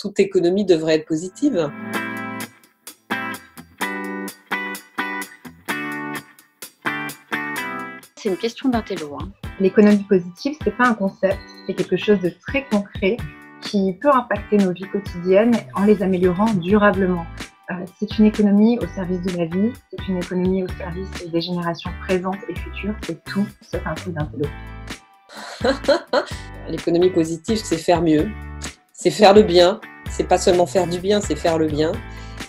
toute économie devrait être positive. C'est une question d'intello. L'économie positive, c'est pas un concept, c'est quelque chose de très concret qui peut impacter nos vies quotidiennes en les améliorant durablement. C'est une économie au service de la vie, c'est une économie au service des générations présentes et futures, c'est tout sauf un truc d'intello. L'économie positive, c'est faire mieux, c'est faire le bien, c'est pas seulement faire du bien, c'est faire le bien.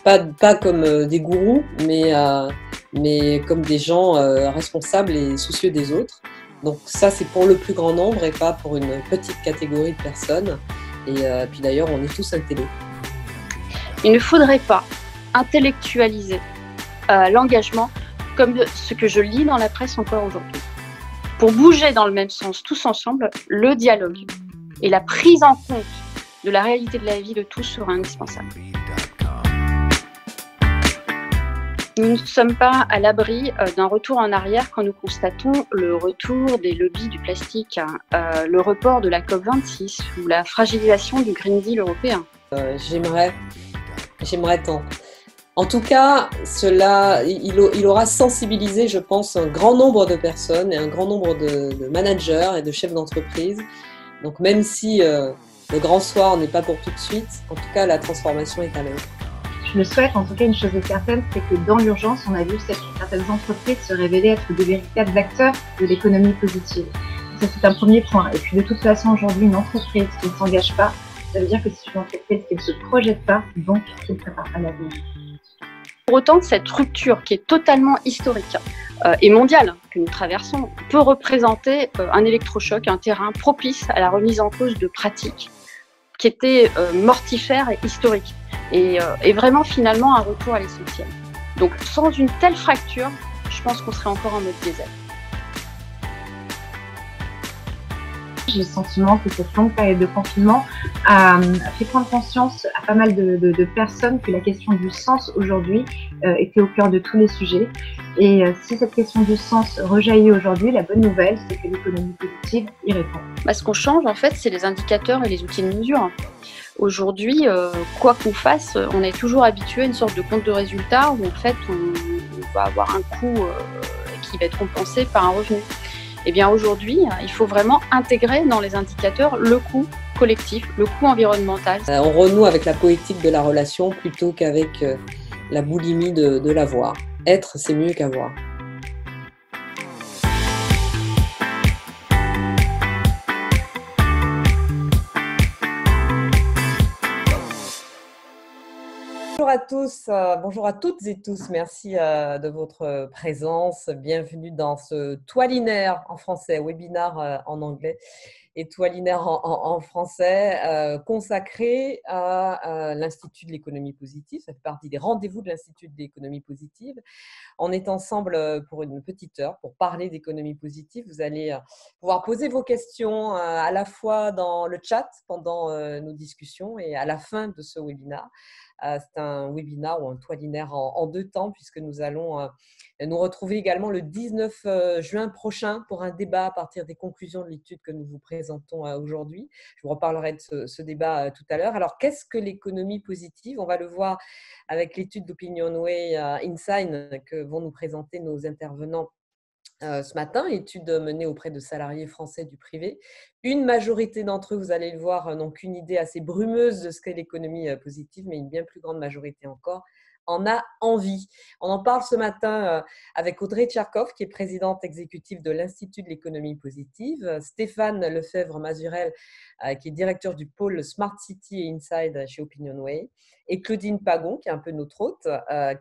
Pas comme des gourous, mais comme des gens responsables et soucieux des autres. Donc ça, c'est pour le plus grand nombre et pas pour une petite catégorie de personnes. Et puis d'ailleurs, on est tous intello. Il ne faudrait pas intellectualiser l'engagement comme ce que je lis dans la presse encore aujourd'hui. Pour bouger dans le même sens, tous ensemble, le dialogue et la prise en compte de la réalité de la vie de tous sera indispensable. Nous ne sommes pas à l'abri d'un retour en arrière quand nous constatons le retour des lobbies du plastique, le report de la COP26 ou la fragilisation du Green Deal européen. J'aimerais tant. En tout cas, il aura sensibilisé, je pense, un grand nombre de personnes et un grand nombre de managers et de chefs d'entreprise. Donc même si le grand soir n'est pas pour tout de suite, en tout cas, la transformation est à l'œuvre. Je le souhaite, en tout cas, une chose est certaine, c'est que dans l'urgence, on a vu certaines entreprises se révéler être de véritables acteurs de l'économie positive. Ça, c'est un premier point. Et puis, de toute façon, aujourd'hui, une entreprise qui ne s'engage pas, ça veut dire que c'est une entreprise qui ne se projette pas, donc qui ne prépare pas l'avenir. Pour autant, cette rupture qui est totalement historique et mondiale que nous traversons peut représenter un électrochoc, un terrain propice à la remise en cause de pratiques qui étaient mortifères et historiques. Et vraiment finalement un retour à l'essentiel. Donc sans une telle fracture, je pense qu'on serait encore en mode diesel. J'ai le sentiment que cette longue période de confinement a fait prendre conscience à pas mal de personnes que la question du sens aujourd'hui était au cœur de tous les sujets. Et si cette question du sens rejaillit aujourd'hui, la bonne nouvelle, c'est que l'économie positive y répond. Ce qu'on change en fait, c'est les indicateurs et les outils de mesure. Aujourd'hui, quoi qu'on fasse, on est toujours habitué à une sorte de compte de résultats où en fait on va avoir un coût qui va être compensé par un revenu. Et bien aujourd'hui, il faut vraiment intégrer dans les indicateurs le coût collectif, le coût environnemental. On renoue avec la poétique de la relation plutôt qu'avec la boulimie de l'avoir. Être, c'est mieux qu'avoir. Bonjour à tous, bonjour à toutes et tous, merci de votre présence. Bienvenue dans ce toilinaire en français, webinar en anglais et toilinaire en français, consacré à l'Institut de l'économie positive. Ça fait partie des rendez-vous de l'Institut de l'économie positive. On est ensemble pour une petite heure pour parler d'économie positive. Vous allez pouvoir poser vos questions à la fois dans le chat pendant nos discussions et à la fin de ce webinaire. C'est un webinaire ou un toilinaire en deux temps puisque nous allons nous retrouver également le 19 juin prochain pour un débat à partir des conclusions de l'étude que nous vous présentons aujourd'hui. Je vous reparlerai de ce débat tout à l'heure. Alors, qu'est-ce que l'économie positive? On va le voir avec l'étude d'OpinionWay Insight que vont nous présenter nos intervenants ce matin, étude menée auprès de salariés français du privé. Une majorité d'entre eux, vous allez le voir, n'ont qu'une idée assez brumeuse de ce qu'est l'économie positive, mais une bien plus grande majorité encore en a envie. On en parle ce matin avec Audrey Tcherkov, qui est présidente exécutive de l'Institut de l'économie positive, Stéphane Lefebvre-Mazurel, qui est directeur du pôle Smart City et Inside chez OpinionWay, et Claudine Pagon, qui est un peu notre hôte.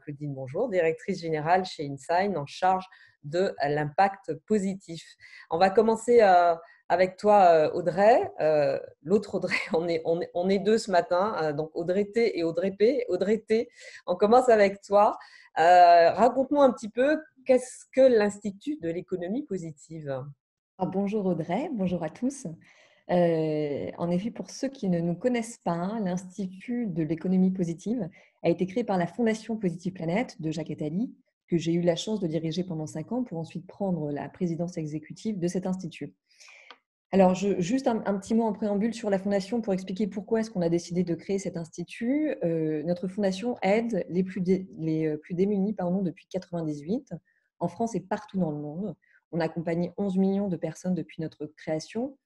Claudine, bonjour, directrice générale chez Inside, en charge de l'impact positif. On va commencer avec toi, Audrey. L'autre Audrey, on est deux ce matin, donc Audrey T et Audrey P. Audrey T, on commence avec toi. Raconte-nous un petit peu, qu'est-ce que l'Institut de l'économie positive? Bonjour Audrey, bonjour à tous. En effet, pour ceux qui ne nous connaissent pas, l'Institut de l'économie positive a été créé par la Fondation Positive Planète de Jacques Attali, que j'ai eu la chance de diriger pendant 5 ans pour ensuite prendre la présidence exécutive de cet institut. Alors, juste un petit mot en préambule sur la Fondation pour expliquer pourquoi est-ce qu'on a décidé de créer cet institut. Notre Fondation aide les plus démunis depuis 1998, en France et partout dans le monde. On a accompagné 11 millions de personnes depuis notre création.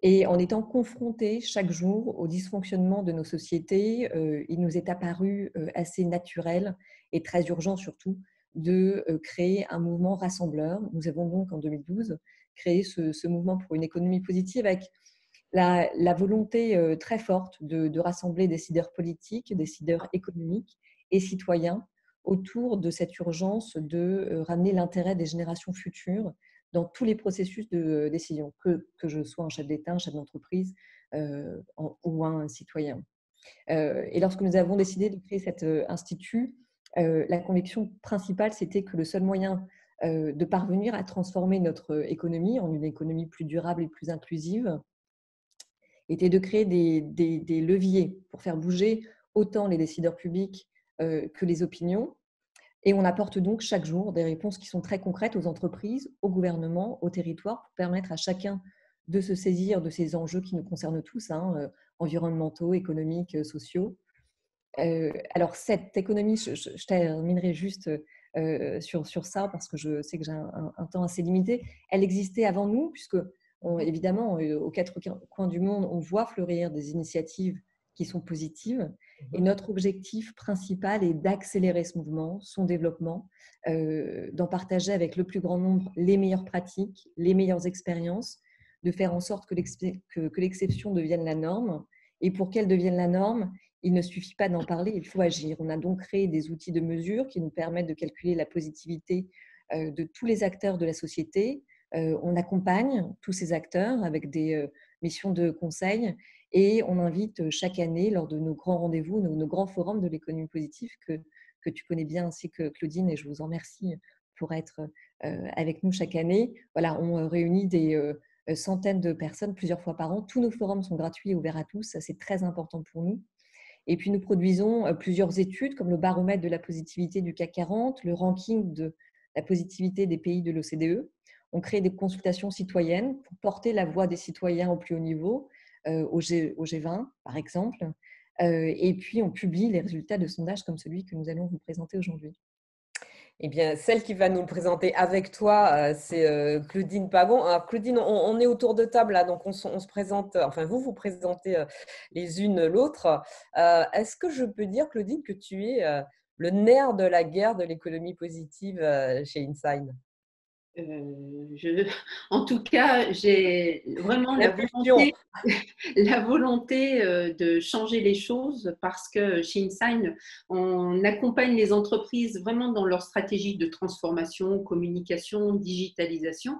Et en étant confrontés chaque jour au dysfonctionnement de nos sociétés, il nous est apparu assez naturel et très urgent surtout de créer un mouvement rassembleur. Nous avons donc en 2012 créé ce mouvement pour une économie positive avec la volonté très forte de rassembler des décideurs politiques, des décideurs économiques et citoyens autour de cette urgence de ramener l'intérêt des générations futures dans tous les processus de décision, que je sois un chef d'État, un chef d'entreprise ou un citoyen. Et lorsque nous avons décidé de créer cet institut, la conviction principale, c'était que le seul moyen de parvenir à transformer notre économie en une économie plus durable et plus inclusive était de créer des leviers pour faire bouger autant les décideurs publics que les opinions. Et on apporte donc chaque jour des réponses qui sont très concrètes aux entreprises, au gouvernement, aux territoires, pour permettre à chacun de se saisir de ces enjeux qui nous concernent tous, environnementaux, économiques, sociaux. Alors, cette économie, je terminerai juste sur ça, parce que je sais que j'ai un temps assez limité. Elle existait avant nous, puisque, évidemment, aux quatre coins du monde, on voit fleurir des initiatives qui sont positives. Et notre objectif principal est d'accélérer ce mouvement, son développement, d'en partager avec le plus grand nombre les meilleures pratiques, les meilleures expériences, de faire en sorte que l'exception devienne la norme. Et pour qu'elle devienne la norme, il ne suffit pas d'en parler, il faut agir. On a donc créé des outils de mesure qui nous permettent de calculer la positivité de tous les acteurs de la société. On accompagne tous ces acteurs avec des missions de conseil et on invite chaque année, lors de nos grands rendez-vous, nos grands forums de l'économie positive que tu connais bien ainsi que Claudine, et je vous en remercie pour être avec nous chaque année. Voilà, on réunit des centaines de personnes plusieurs fois par an. Tous nos forums sont gratuits et ouverts à tous, ça c'est très important pour nous. Et puis, nous produisons plusieurs études, comme le baromètre de la positivité du CAC 40, le ranking de la positivité des pays de l'OCDE. On crée des consultations citoyennes pour porter la voix des citoyens au plus haut niveau, au G20, par exemple. Et puis, on publie les résultats de sondages comme celui que nous allons vous présenter aujourd'hui. Eh bien, celle qui va nous le présenter avec toi, c'est Claudine Pagon. Alors, Claudine, on est autour de table, là, donc on se présente, enfin, vous présentez les unes l'autre. Est-ce que je peux dire, Claudine, que tu es le nerf de la guerre de l'économie positive chez Insign? En tout cas, j'ai vraiment la volonté de changer les choses, parce que chez Insign, on accompagne les entreprises vraiment dans leur stratégie de transformation, communication, digitalisation.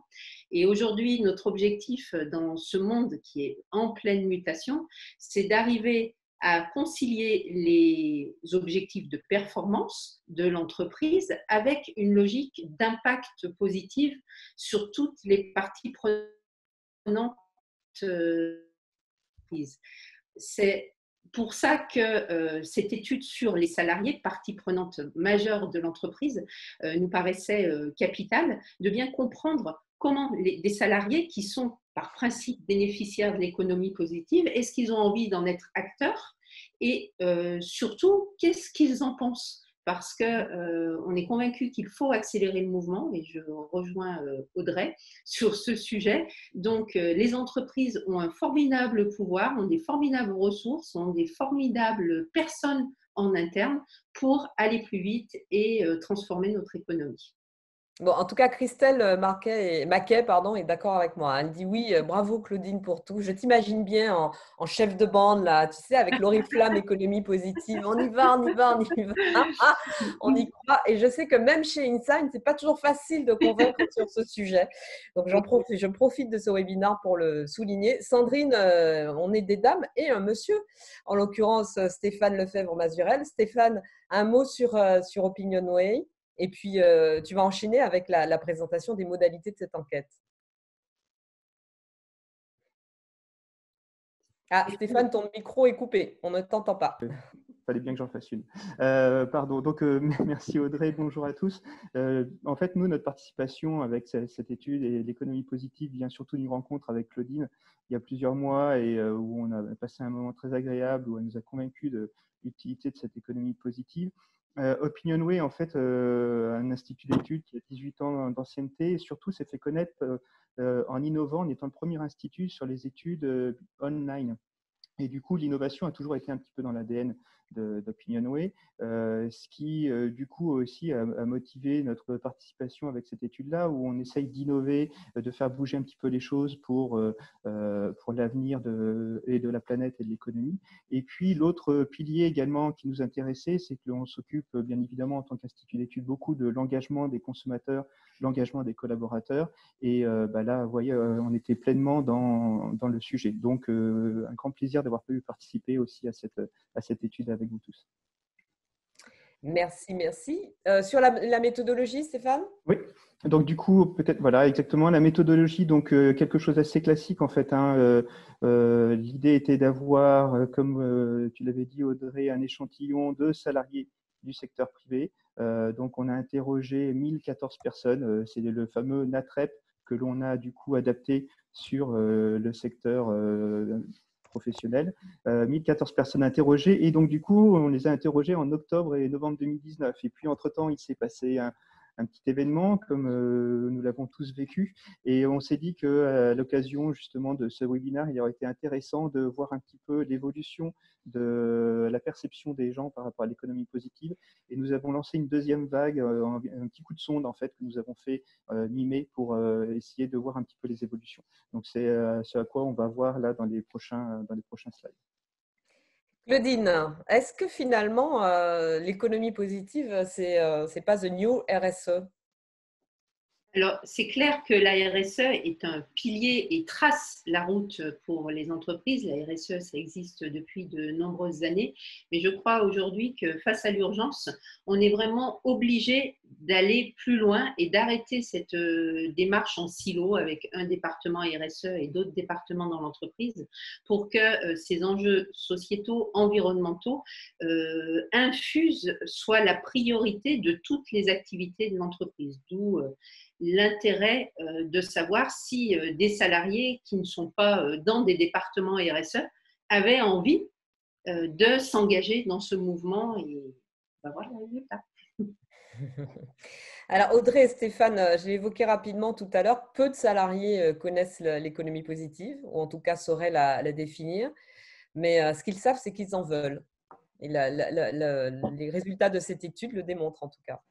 Et aujourd'hui, notre objectif dans ce monde qui est en pleine mutation, c'est d'arriver à concilier les objectifs de performance de l'entreprise avec une logique d'impact positif sur toutes les parties prenantes. C'est pour ça que cette étude sur les salariés, partie prenante majeure de l'entreprise, nous paraissait capitale, de bien comprendre comment des salariés qui sont par principe bénéficiaires de l'économie positive, est-ce qu'ils ont envie d'en être acteurs, et surtout, qu'est-ce qu'ils en pensent? Parce qu'on est convaincu qu'il faut accélérer le mouvement, et je rejoins Audrey sur ce sujet. Donc, les entreprises ont un formidable pouvoir, ont des formidables ressources, ont des formidables personnes en interne pour aller plus vite et transformer notre économie. Bon, en tout cas, Christelle Maquet est d'accord avec moi. Elle dit oui, bravo Claudine pour tout. Je t'imagine bien en chef de bande, là, tu sais, avec l'oriflamme économie positive. On y va, on y va, on y va. On y croit. Et je sais que même chez Insign, c'est pas toujours facile de convaincre sur ce sujet. Donc, je profite de ce webinaire pour le souligner. Sandrine, on est des dames et un monsieur, en l'occurrence Stéphane Lefebvre-Mazurel. Stéphane, un mot sur OpinionWay. Et puis, tu vas enchaîner avec la présentation des modalités de cette enquête. Ah, Stéphane, ton micro est coupé. On ne t'entend pas. fallait bien que j'en fasse une. Pardon. Donc, merci Audrey. Bonjour à tous. En fait, nous, notre participation avec cette étude et l'économie positive vient surtout d'une rencontre avec Claudine il y a plusieurs mois et où on a passé un moment très agréable, où elle nous a convaincus de l'utilité de cette économie positive. Opinionway, en fait, un institut d'études qui a 18 ans d'ancienneté et surtout s'est fait connaître en innovant, en étant le premier institut sur les études online. Et du coup, l'innovation a toujours été un petit peu dans l'ADN d'Opinionway, ce qui, du coup, aussi a motivé notre participation avec cette étude-là, où on essaye d'innover, de faire bouger un petit peu les choses pour l'avenir de la planète et de l'économie. Et puis, l'autre pilier également qui nous intéressait, c'est que l'on s'occupe, bien évidemment, en tant qu'institut d'études, beaucoup de l'engagement des consommateurs, l'engagement des collaborateurs. Et là, vous voyez, on était pleinement dans le sujet. Donc, un grand plaisir d'avoir pu participer aussi à cette étude avec vous tous. Merci, merci. Sur la méthodologie, Stéphane? Oui, donc du coup, peut-être, voilà, exactement, la méthodologie, donc quelque chose d'assez classique en fait. L'idée était d'avoir, comme tu l'avais dit Audrey, un échantillon de salariés du secteur privé. Donc on a interrogé 1014 personnes, c'est le fameux NATREP que l'on a du coup adapté sur le secteur professionnel. 1014 personnes interrogées et donc du coup on les a interrogées en octobre et novembre 2019 et puis entre-temps il s'est passé un petit événement comme nous l'avons tous vécu et on s'est dit qu'à l'occasion justement de ce webinaire il aurait été intéressant de voir un petit peu l'évolution de la perception des gens par rapport à l'économie positive et nous avons lancé une deuxième vague, un petit coup de sonde en fait que nous avons fait mi-mai pour essayer de voir un petit peu les évolutions. Donc c'est ce à quoi on va voir là dans les prochains slides. Claudine, est-ce que finalement, l'économie positive, c'est pas the new RSE? Alors, c'est clair que la RSE est un pilier et trace la route pour les entreprises. La RSE, ça existe depuis de nombreuses années, mais je crois aujourd'hui que face à l'urgence, on est vraiment obligé d'aller plus loin et d'arrêter cette démarche en silo avec un département RSE et d'autres départements dans l'entreprise pour que ces enjeux sociétaux, environnementaux infusent, soit la priorité de toutes les activités de l'entreprise. D'où l'intérêt de savoir si des salariés qui ne sont pas dans des départements RSE avaient envie de s'engager dans ce mouvement et voilà le résultat. Alors Audrey et Stéphane, je l'ai évoqué rapidement tout à l'heure, peu de salariés connaissent l'économie positive ou en tout cas sauraient la définir, mais ce qu'ils savent, c'est qu'ils en veulent. Et les résultats de cette étude le démontrent en tout cas.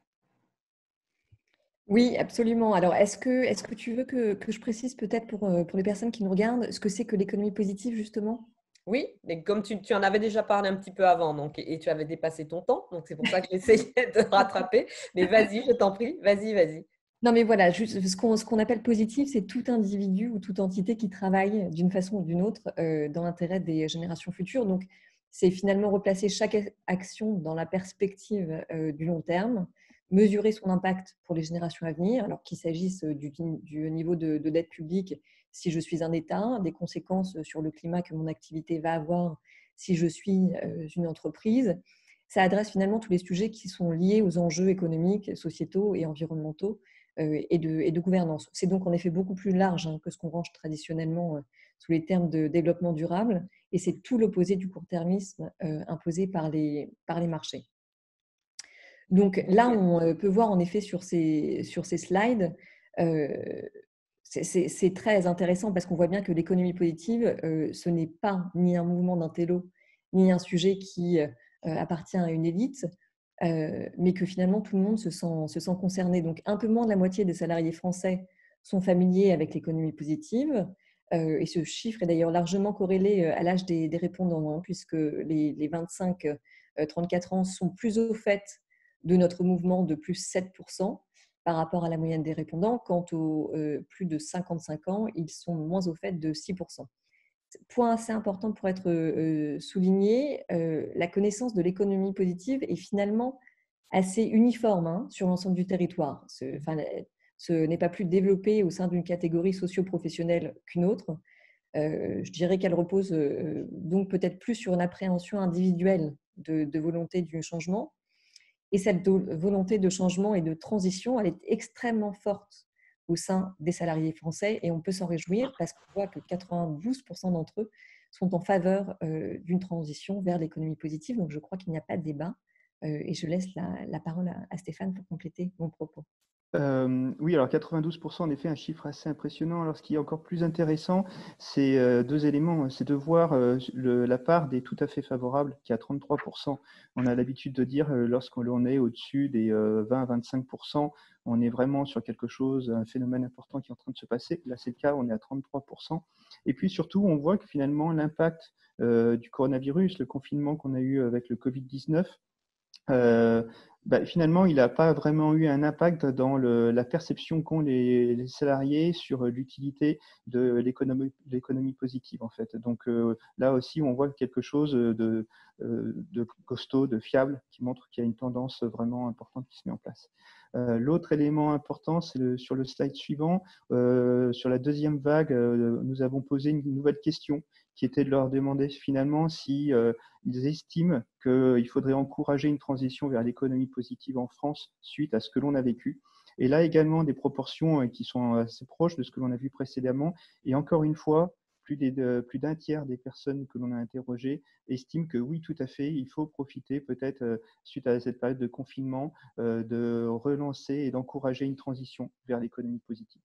Oui, absolument. Alors, est-ce que tu veux que je précise peut-être pour les personnes qui nous regardent ce que c'est que l'économie positive, justement? Oui, mais comme tu en avais déjà parlé un petit peu avant donc, et tu avais dépassé ton temps, donc c'est pour ça que j'essayais de rattraper. Mais vas-y, je t'en prie, vas-y. Non, mais voilà, juste, ce qu'on appelle positif, c'est tout individu ou toute entité qui travaille d'une façon ou d'une autre dans l'intérêt des générations futures. Donc, c'est finalement replacer chaque action dans la perspective du long terme, mesurer son impact pour les générations à venir, alors qu'il s'agisse du niveau de dette publique si je suis un État, des conséquences sur le climat que mon activité va avoir si je suis une entreprise. Ça adresse finalement tous les sujets qui sont liés aux enjeux économiques, sociétaux et environnementaux et de gouvernance. C'est donc en effet beaucoup plus large que ce qu'on range traditionnellement sous les termes de développement durable et c'est tout l'opposé du court-termisme imposé par les marchés. Donc là, on peut voir en effet sur ces slides, c'est très intéressant parce qu'on voit bien que l'économie positive, ce n'est pas ni un mouvement d'intello, ni un sujet qui appartient à une élite, mais que finalement tout le monde se sent concerné. Donc un peu moins de la moitié des salariés français sont familiers avec l'économie positive. Et ce chiffre est d'ailleurs largement corrélé à l'âge des répondants, puisque les 25-34 ans sont plus au fait de notre mouvement de plus 7% par rapport à la moyenne des répondants. Quant aux plus de 55 ans, ils sont moins au fait de 6%. Point assez important pour être souligné, la connaissance de l'économie positive est finalement assez uniforme sur l'ensemble du territoire. Ce n'est pas plus développé au sein d'une catégorie socio-professionnelle qu'une autre. Je dirais qu'elle repose donc peut-être plus sur une appréhension individuelle de volonté du changement. Et cette volonté de changement et de transition, elle est extrêmement forte au sein des salariés français et on peut s'en réjouir parce qu'on voit que 92% d'entre eux sont en faveur d'une transition vers l'économie positive. Donc, je crois qu'il n'y a pas de débat et je laisse la parole à Stéphane pour compléter mon propos. Oui, alors 92%, en effet, un chiffre assez impressionnant. Alors, ce qui est encore plus intéressant, c'est deux éléments. C'est de voir la part des tout à fait favorables, qui est à 33%. On a l'habitude de dire, lorsqu'on est au-dessus des 20 à 25%, on est vraiment sur quelque chose, un phénomène important qui est en train de se passer. Là, c'est le cas, on est à 33%. Et puis, surtout, on voit que finalement, l'impact du coronavirus, le confinement qu'on a eu avec le Covid-19, finalement, il n'a pas vraiment eu un impact dans la perception qu'ont les salariés sur l'utilité de l'économie positive, en fait. Donc là aussi, on voit quelque chose de costaud, de fiable, qui montre qu'il y a une tendance vraiment importante qui se met en place. L'autre élément important, c'est sur le slide suivant. Sur la deuxième vague, nous avons posé une nouvelle question qui était de leur demander finalement si ils estiment qu'il faudrait encourager une transition vers l'économie positive en France suite à ce que l'on a vécu. Et là également des proportions qui sont assez proches de ce que l'on a vu précédemment. Et encore une fois, plus d'un tiers des personnes que l'on a interrogées estiment que oui, tout à fait, il faut profiter peut-être suite à cette période de confinement de relancer et d'encourager une transition vers l'économie positive.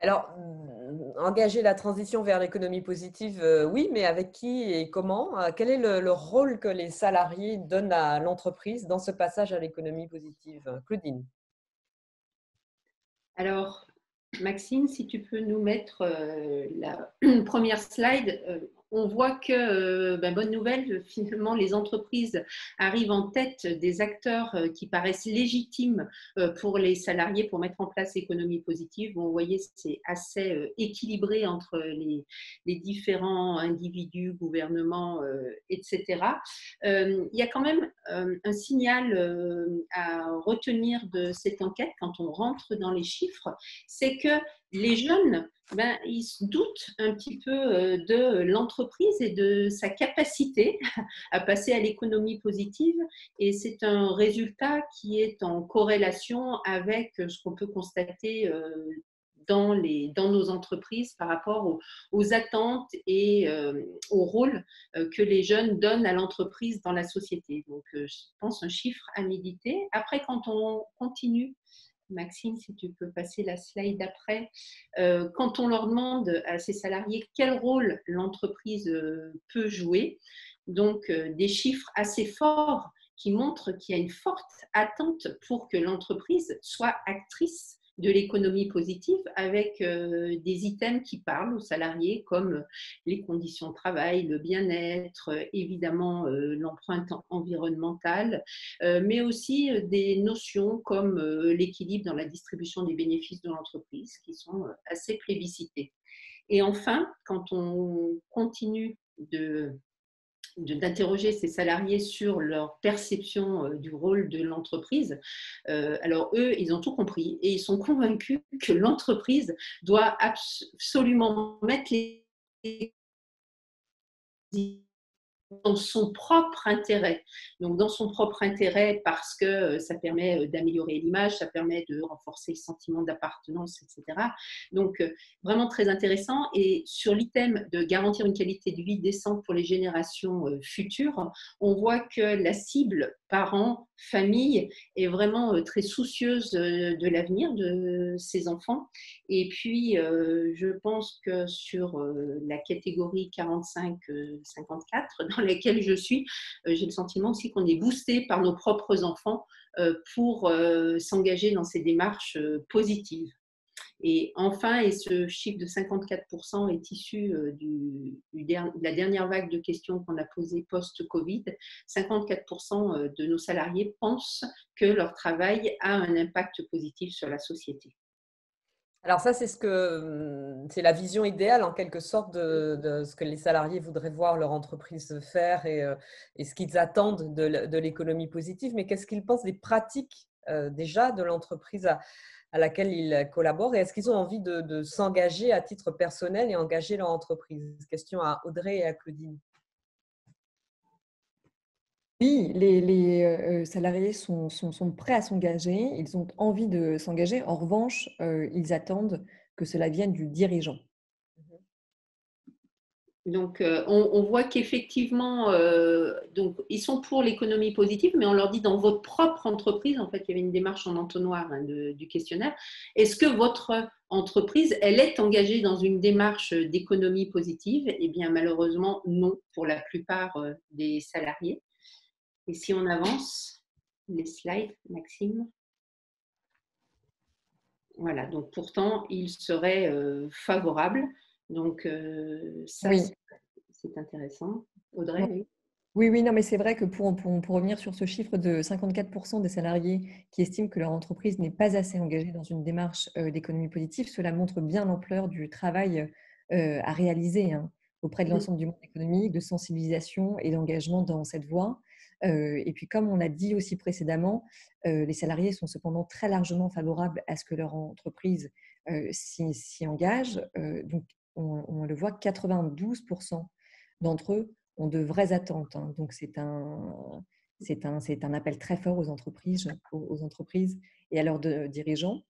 Alors, engager la transition vers l'économie positive, oui, mais avec qui et comment? Quel est le rôle que les salariés donnent à l'entreprise dans ce passage à l'économie positive? Claudine. Alors, Maxime, si tu peux nous mettre la première slide, on voit que, bonne nouvelle, finalement, les entreprises arrivent en tête des acteurs qui paraissent légitimes pour les salariés pour mettre en place l'économie positive. Bon, vous voyez, c'est assez équilibré entre les différents individus, gouvernements, etc. Il y a quand même un signal à retenir de cette enquête quand on rentre dans les chiffres, c'est que les jeunes, ils se doutent un petit peu de l'entreprise et de sa capacité à passer à l'économie positive. Et c'est un résultat qui est en corrélation avec ce qu'on peut constater dans nos entreprises par rapport aux attentes et au rôle que les jeunes donnent à l'entreprise dans la société. Donc, je pense un chiffre à méditer. Après, quand on continue, Maxime, si tu peux passer la slide d'après, quand on leur demande à ces salariés quel rôle l'entreprise peut jouer, donc des chiffres assez forts qui montrent qu'il y a une forte attente pour que l'entreprise soit actrice de l'économie positive avec des items qui parlent aux salariés comme les conditions de travail, le bien-être, évidemment l'empreinte environnementale, mais aussi des notions comme l'équilibre dans la distribution des bénéfices de l'entreprise qui sont assez plébiscitées. Et enfin, quand on continue d'interroger ces salariés sur leur perception du rôle de l'entreprise. Alors eux, ils ont tout compris et ils sont convaincus que l'entreprise doit absolument mettre les dans son propre intérêt. Donc, dans son propre intérêt parce que ça permet d'améliorer l'image, ça permet de renforcer le sentiment d'appartenance, etc. Donc, vraiment très intéressant. Et sur l'item de garantir une qualité de vie décente pour les générations futures, on voit que la cible parents, famille est vraiment très soucieuse de l'avenir de ses enfants. Et puis, je pense que sur la catégorie 45-54, dans laquelle je suis, j'ai le sentiment aussi qu'on est boosté par nos propres enfants pour s'engager dans ces démarches positives. Et enfin, et ce chiffre de 54% est issu de la dernière vague de questions qu'on a posées post-Covid, 54% de nos salariés pensent que leur travail a un impact positif sur la société. Alors ça, c'est la vision idéale en quelque sorte de ce que les salariés voudraient voir leur entreprise faire et ce qu'ils attendent de l'économie positive. Mais qu'est-ce qu'ils pensent des pratiques déjà de l'entreprise à laquelle ils collaborent et est-ce qu'ils ont envie de s'engager à titre personnel et engager leur entreprise? Question à Audrey et à Claudine. Oui, les salariés sont prêts à s'engager, ils ont envie de s'engager. En revanche, ils attendent que cela vienne du dirigeant. Donc, on voit qu'effectivement, donc, ils sont pour l'économie positive, mais on leur dit dans votre propre entreprise, en fait, il y avait une démarche en entonnoir du questionnaire, est-ce que votre entreprise, elle est engagée dans une démarche d'économie positive? Eh bien, malheureusement, non, pour la plupart des salariés. Et si on avance, les slides, Maxime. Voilà, donc pourtant, il serait favorable. Donc, ça, Oui. c'est intéressant. Audrey, oui. Oui, oui, non, mais c'est vrai que pour revenir sur ce chiffre de 54% des salariés qui estiment que leur entreprise n'est pas assez engagée dans une démarche d'économie positive, cela montre bien l'ampleur du travail à réaliser auprès de l'ensemble du monde économique, de sensibilisation et d'engagement dans cette voie. Et puis, comme on l'a dit aussi précédemment, les salariés sont cependant très largement favorables à ce que leur entreprise s'y engage. Donc, on le voit, 92% d'entre eux ont de vraies attentes. Donc, c'est un appel très fort aux entreprises et à leurs dirigeants.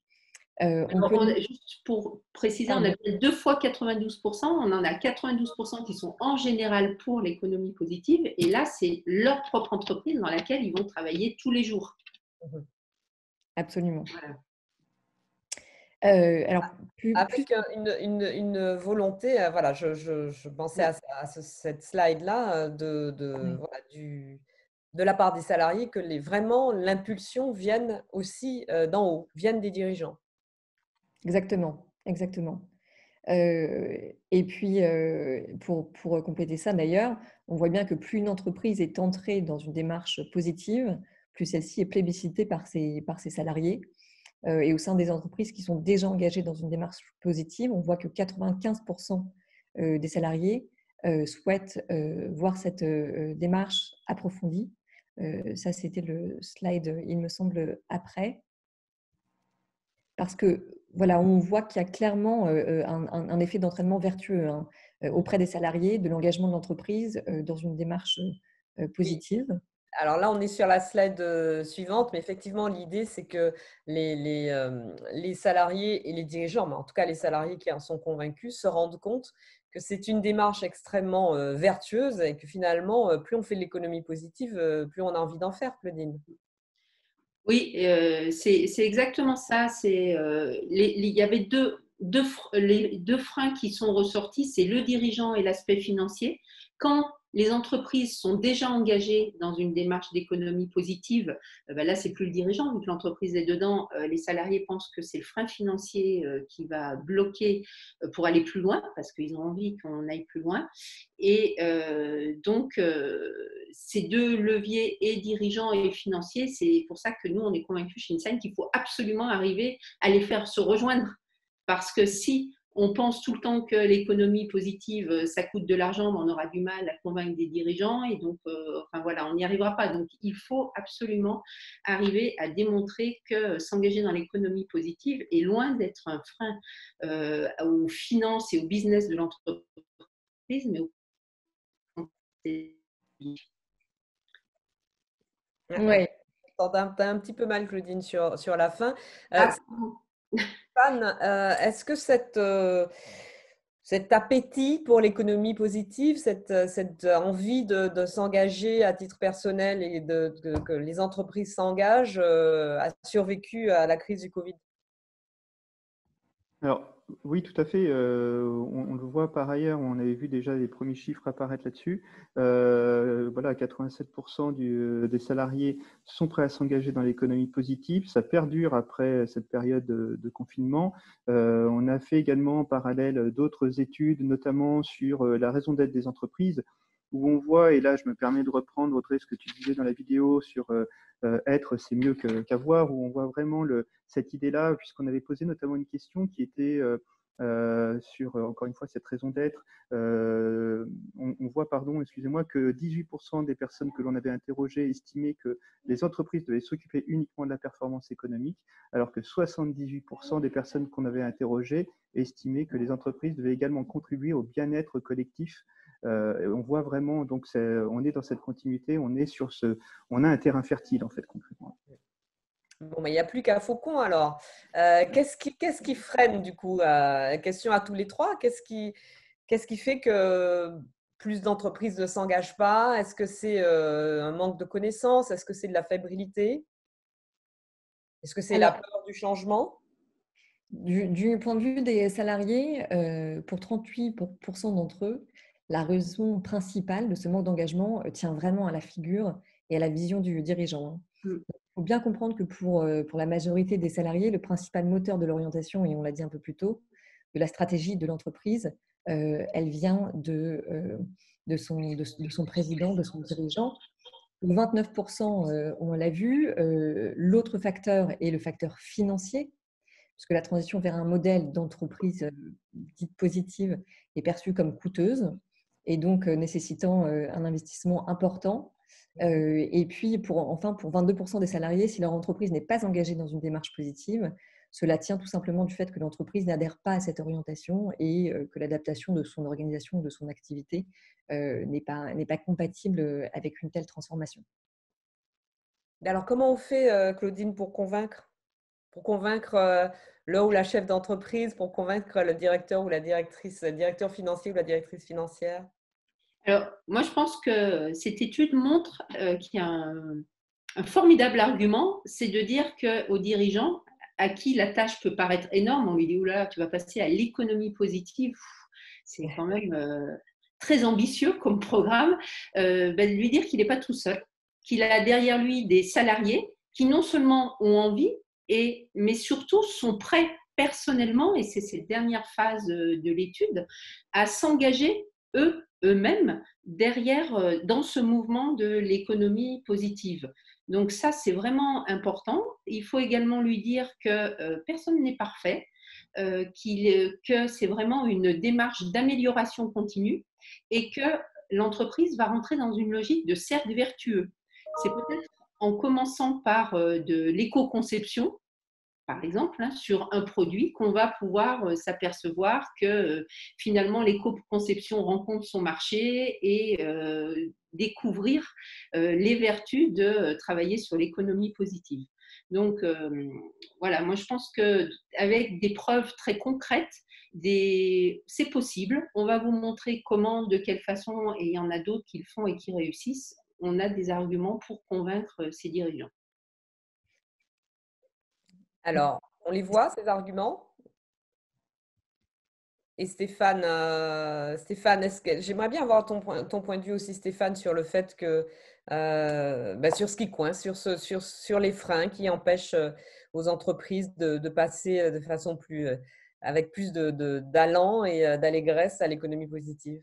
Juste pour préciser, on Pardon. a 2 fois 92%, on en a 92% qui sont en général pour l'économie positive, et là, c'est leur propre entreprise dans laquelle ils vont travailler tous les jours. Absolument. Voilà. Alors, avec une volonté, voilà, je pensais à cette slide-là voilà, de la part des salariés que vraiment l'impulsion vienne aussi d'en haut, vienne des dirigeants. Exactement, exactement. Et puis, pour compléter ça d'ailleurs, on voit bien que plus une entreprise est entrée dans une démarche positive, plus celle-ci est plébiscitée par ses salariés. Et au sein des entreprises qui sont déjà engagées dans une démarche positive, on voit que 95% des salariés souhaitent voir cette démarche approfondie. Ça, c'était le slide, il me semble, après. Parce que voilà, on voit qu'il y a clairement un effet d'entraînement vertueux auprès des salariés, de l'engagement de l'entreprise dans une démarche positive. Alors là, on est sur la slide suivante, mais effectivement, l'idée, c'est que les salariés et les dirigeants, mais en tout cas les salariés qui en sont convaincus, se rendent compte que c'est une démarche extrêmement vertueuse et que finalement, plus on fait de l'économie positive, plus on a envie d'en faire, Claudine. Oui, c'est exactement ça. Il y avait les deux freins qui sont ressortis, c'est le dirigeant et l'aspect financier. Quand les entreprises sont déjà engagées dans une démarche d'économie positive, ben là, c'est plus le dirigeant, vu que l'entreprise est dedans. Les salariés pensent que c'est le frein financier qui va bloquer pour aller plus loin, parce qu'ils ont envie qu'on aille plus loin. Et donc, ces deux leviers, et dirigeants et financiers, c'est pour ça que nous, on est convaincus chez Insign qu'il faut absolument arriver à les faire se rejoindre. Parce que si on pense tout le temps que l'économie positive, ça coûte de l'argent, mais on aura du mal à convaincre des dirigeants, et donc, enfin voilà, on n'y arrivera pas. Donc, il faut absolument arriver à démontrer que s'engager dans l'économie positive est loin d'être un frein aux finances et au business de l'entreprise, mais au Ouais. T'as un petit peu mal, Claudine, sur la fin. Ah, Stéphane, est-ce que cet appétit pour l'économie positive, cette envie de s'engager à titre personnel et que les entreprises s'engagent, a survécu à la crise du Covid? Alors, oui, tout à fait. On le voit par ailleurs, on avait vu déjà les premiers chiffres apparaître là-dessus. Voilà, 87% des salariés sont prêts à s'engager dans l'économie positive. Ça perdure après cette période de confinement. On a fait également en parallèle d'autres études, notamment sur la raison d'être des entreprises, où on voit, et là je me permets de reprendre, Audrey, ce que tu disais dans la vidéo sur être, c'est mieux qu'avoir, où on voit vraiment cette idée-là, puisqu'on avait posé notamment une question qui était sur, encore une fois, cette raison d'être. On voit, pardon, excusez-moi, que 18% des personnes que l'on avait interrogées estimaient que les entreprises devaient s'occuper uniquement de la performance économique, alors que 78% des personnes qu'on avait interrogées estimaient que les entreprises devaient également contribuer au bien-être collectif On voit vraiment, donc on est dans cette continuité, on a un terrain fertile en fait concrètement. Bon, mais il n'y a plus qu'à Faucon alors. Qu'est-ce qui freine du coup question à tous les trois. Qu'est-ce qui fait que plus d'entreprises ne s'engagent pas? Est-ce que c'est un manque de connaissances? Est-ce que c'est de la fébrilité? Est-ce que c'est la peur du changement? Du point de vue des salariés, pour 38% d'entre eux, la raison principale de ce manque d'engagement tient vraiment à la figure et à la vision du dirigeant. Il faut bien comprendre que pour la majorité des salariés, le principal moteur de l'orientation, et on l'a dit un peu plus tôt, de la stratégie de l'entreprise, elle vient de son président, de son dirigeant. Pour 29%, on l'a vu. L'autre facteur est le facteur financier, puisque la transition vers un modèle d'entreprise dite positive est perçue comme coûteuse et donc nécessitant un investissement important. Et puis, pour 22% des salariés, si leur entreprise n'est pas engagée dans une démarche positive, cela tient tout simplement du fait que l'entreprise n'adhère pas à cette orientation et que l'adaptation de son organisation, de son activité n'est pas compatible avec une telle transformation. Alors, comment on fait, Claudine, pour convaincre le ou la chef d'entreprise, pour convaincre le directeur ou la directrice, le directeur financier ou la directrice financière? Alors, moi, je pense que cette étude montre qu'il y a un formidable argument, c'est de dire qu'aux dirigeants, à qui la tâche peut paraître énorme, on lui dit, oula, tu vas passer à l'économie positive, c'est quand même très ambitieux comme programme, de lui dire qu'il n'est pas tout seul, qu'il a derrière lui des salariés qui non seulement ont envie, mais surtout sont prêts personnellement, et c'est cette dernière phase de l'étude, à s'engager eux-mêmes derrière dans ce mouvement de l'économie positive. Donc ça, c'est vraiment important. Il faut également lui dire que personne n'est parfait, que c'est vraiment une démarche d'amélioration continue et que l'entreprise va rentrer dans une logique de cercle vertueux. C'est peut-être en commençant par de l'éco-conception, par exemple, sur un produit, qu'on va pouvoir s'apercevoir que finalement l'éco-conception rencontre son marché et découvrir les vertus de travailler sur l'économie positive. Donc voilà, moi je pense qu'avec des preuves très concrètes, c'est possible. On va vous montrer comment, de quelle façon, et il y en a d'autres qui le font et qui réussissent. On a des arguments pour convaincre ces dirigeants. Alors, on les voit, ces arguments? Et Stéphane, j'aimerais bien avoir ton point de vue aussi, Stéphane, sur le fait que, sur ce qui coince, sur les freins qui empêchent aux entreprises de passer de façon avec plus d'allant et d'allégresse à l'économie positive.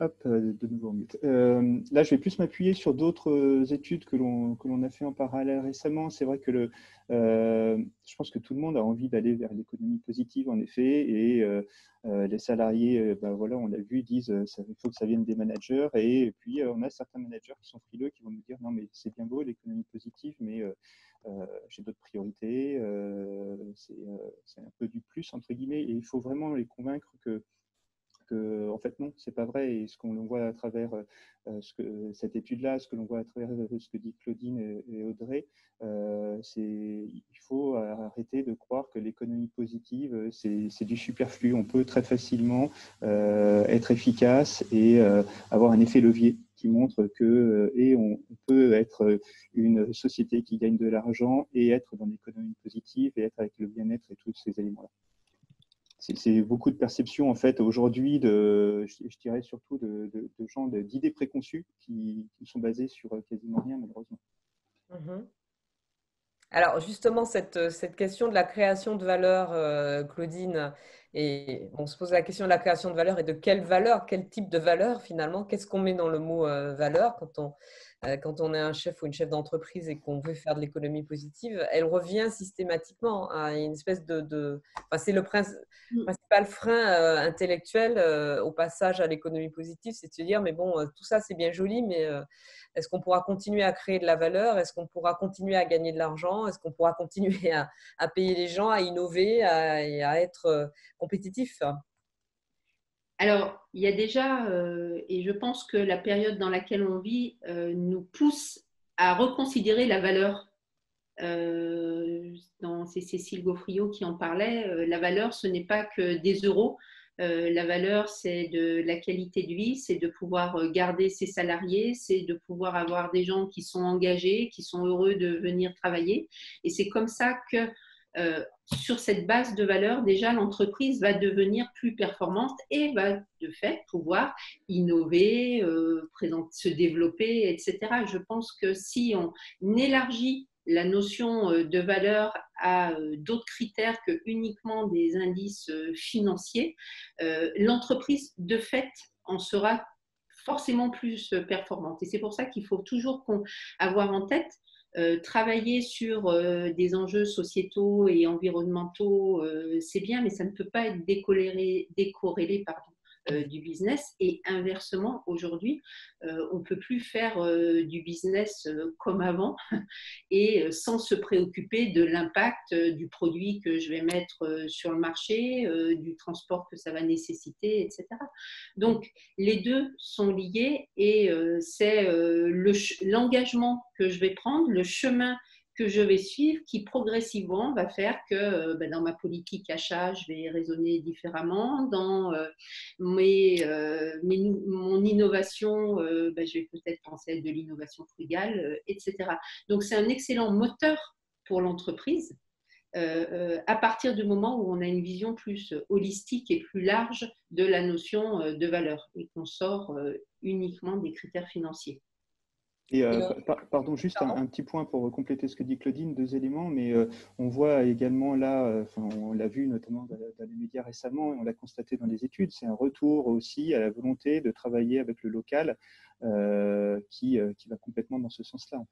Hop, de nouveau en mute. Là, je vais plus m'appuyer sur d'autres études que l'on a fait en parallèle récemment. C'est vrai que je pense que tout le monde a envie d'aller vers l'économie positive, en effet, et les salariés, voilà, on l'a vu, disent il faut que ça vienne des managers, et puis on a certains managers qui sont frileux, qui vont nous dire non, mais c'est bien beau l'économie positive, mais j'ai d'autres priorités, c'est un peu du plus, entre guillemets, et il faut vraiment les convaincre que en fait non, c'est pas vrai. Et ce qu'on voit à travers cette étude-là, ce que l'on voit à travers ce que dit Claudine et Audrey, il faut arrêter de croire que l'économie positive, c'est du superflu. On peut très facilement être efficace et avoir un effet levier qui montre que on peut être une société qui gagne de l'argent et être dans l'économie positive et être avec le bien-être et tous ces éléments-là. C'est beaucoup de perceptions en fait aujourd'hui, je dirais surtout de gens d'idées préconçues qui sont basées sur quasiment rien malheureusement. Alors justement, cette question de la création de valeur, Claudine, et on se pose la question de la création de valeur et de quelle valeur, quel type de valeur finalement, qu'est-ce qu'on met dans le mot valeur quand on est un chef ou une chef d'entreprise et qu'on veut faire de l'économie positive, elle revient systématiquement à une espèce c'est le principal frein intellectuel au passage à l'économie positive, c'est de se dire, mais bon, tout ça c'est bien joli, mais est-ce qu'on pourra continuer à créer de la valeur? Est-ce qu'on pourra continuer à gagner de l'argent? Est-ce qu'on pourra continuer à payer les gens, à innover et à être compétitif? Alors, il y a déjà, et je pense que la période dans laquelle on vit nous pousse à reconsidérer la valeur. C'est Cécile Gaufriot qui en parlait. La valeur, ce n'est pas que des euros. La valeur, c'est de la qualité de vie, c'est de pouvoir garder ses salariés, c'est de pouvoir avoir des gens qui sont engagés, qui sont heureux de venir travailler. Et c'est comme ça que sur cette base de valeur, déjà, l'entreprise va devenir plus performante et va de fait pouvoir innover, se développer, etc. Je pense que si on élargit la notion de valeur à d'autres critères que uniquement des indices financiers, l'entreprise de fait en sera forcément plus performante. Et c'est pour ça qu'il faut toujours avoir en tête travailler sur des enjeux sociétaux et environnementaux, c'est bien, mais ça ne peut pas être décorrélé du business. Et inversement, aujourd'hui, on ne peut plus faire du business comme avant et sans se préoccuper de l'impact du produit que je vais mettre sur le marché, du transport que ça va nécessiter, etc. Donc, les deux sont liés et c'est l'engagement que je vais prendre, le chemin que je vais suivre qui progressivement va faire que dans ma politique achat, je vais raisonner différemment. Dans mon innovation, je vais peut-être penser à de l'innovation frugale, etc. Donc, c'est un excellent moteur pour l'entreprise à partir du moment où on a une vision plus holistique et plus large de la notion de valeur et qu'on sort uniquement des critères financiers. Et pardon, juste un petit point pour compléter ce que dit Claudine, 2 éléments, mais on voit également là, on l'a vu notamment dans les médias récemment, et on l'a constaté dans les études, c'est un retour aussi à la volonté de travailler avec le local qui va complètement dans ce sens-là, en fait.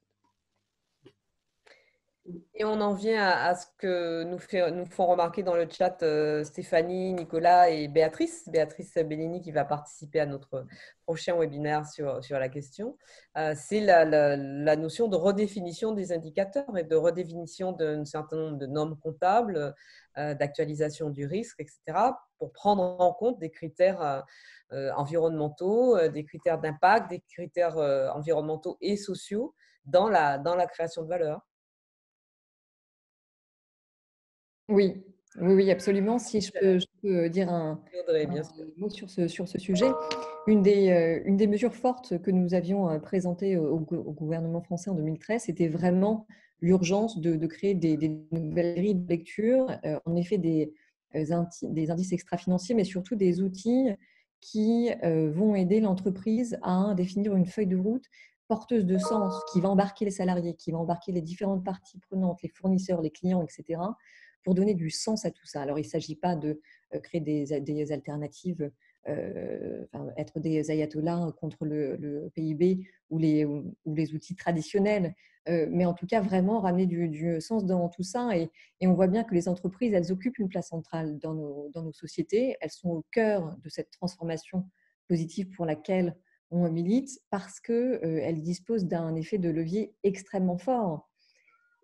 Et on en vient à ce que nous font remarquer dans le chat Stéphanie, Nicolas et Béatrice Bellini qui va participer à notre prochain webinaire sur la question. C'est la notion de redéfinition des indicateurs et de redéfinition d'un certain nombre de normes comptables, d'actualisation du risque, etc., pour prendre en compte des critères environnementaux, des critères d'impact, des critères environnementaux et sociaux dans la création de valeur. Oui, absolument. Si je peux dire un mot sur ce sujet, une des mesures fortes que nous avions présentées au gouvernement français en 2013, c'était vraiment l'urgence de créer des nouvelles grilles de lecture, en effet des indices extra-financiers, mais surtout des outils qui vont aider l'entreprise à définir une feuille de route porteuse de sens, qui va embarquer les salariés, qui va embarquer les différentes parties prenantes, les fournisseurs, les clients, etc., pour donner du sens à tout ça. Alors, il ne s'agit pas de créer des alternatives, être des ayatollahs contre le PIB ou les outils traditionnels, mais en tout cas, vraiment ramener du sens dans tout ça. Et on voit bien que les entreprises, elles occupent une place centrale dans nos sociétés. Elles sont au cœur de cette transformation positive pour laquelle on milite parce qu'elles disposent d'un effet de levier extrêmement fort.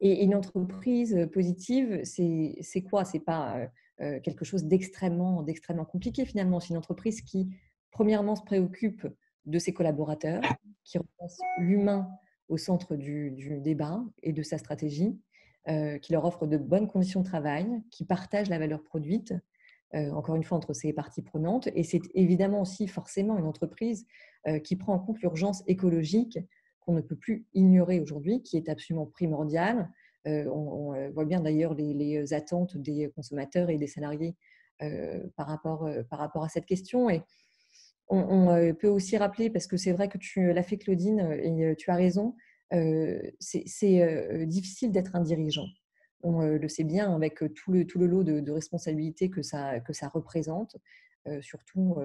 Et une entreprise positive, c'est quoi? Ce n'est pas quelque chose d'extrêmement compliqué finalement. C'est une entreprise qui, premièrement, se préoccupe de ses collaborateurs, qui replace l'humain au centre du débat et de sa stratégie, qui leur offre de bonnes conditions de travail, qui partage la valeur produite, encore une fois, entre ses parties prenantes. Et c'est évidemment aussi forcément une entreprise qui prend en compte l'urgence écologique qu'on ne peut plus ignorer aujourd'hui, qui est absolument primordiale. On voit bien d'ailleurs les attentes des consommateurs et des salariés par rapport à cette question. Et on peut aussi rappeler, parce que c'est vrai que tu l'as fait Claudine, et tu as raison, c'est difficile d'être un dirigeant. On le sait bien avec tout le lot de responsabilités que ça représente, surtout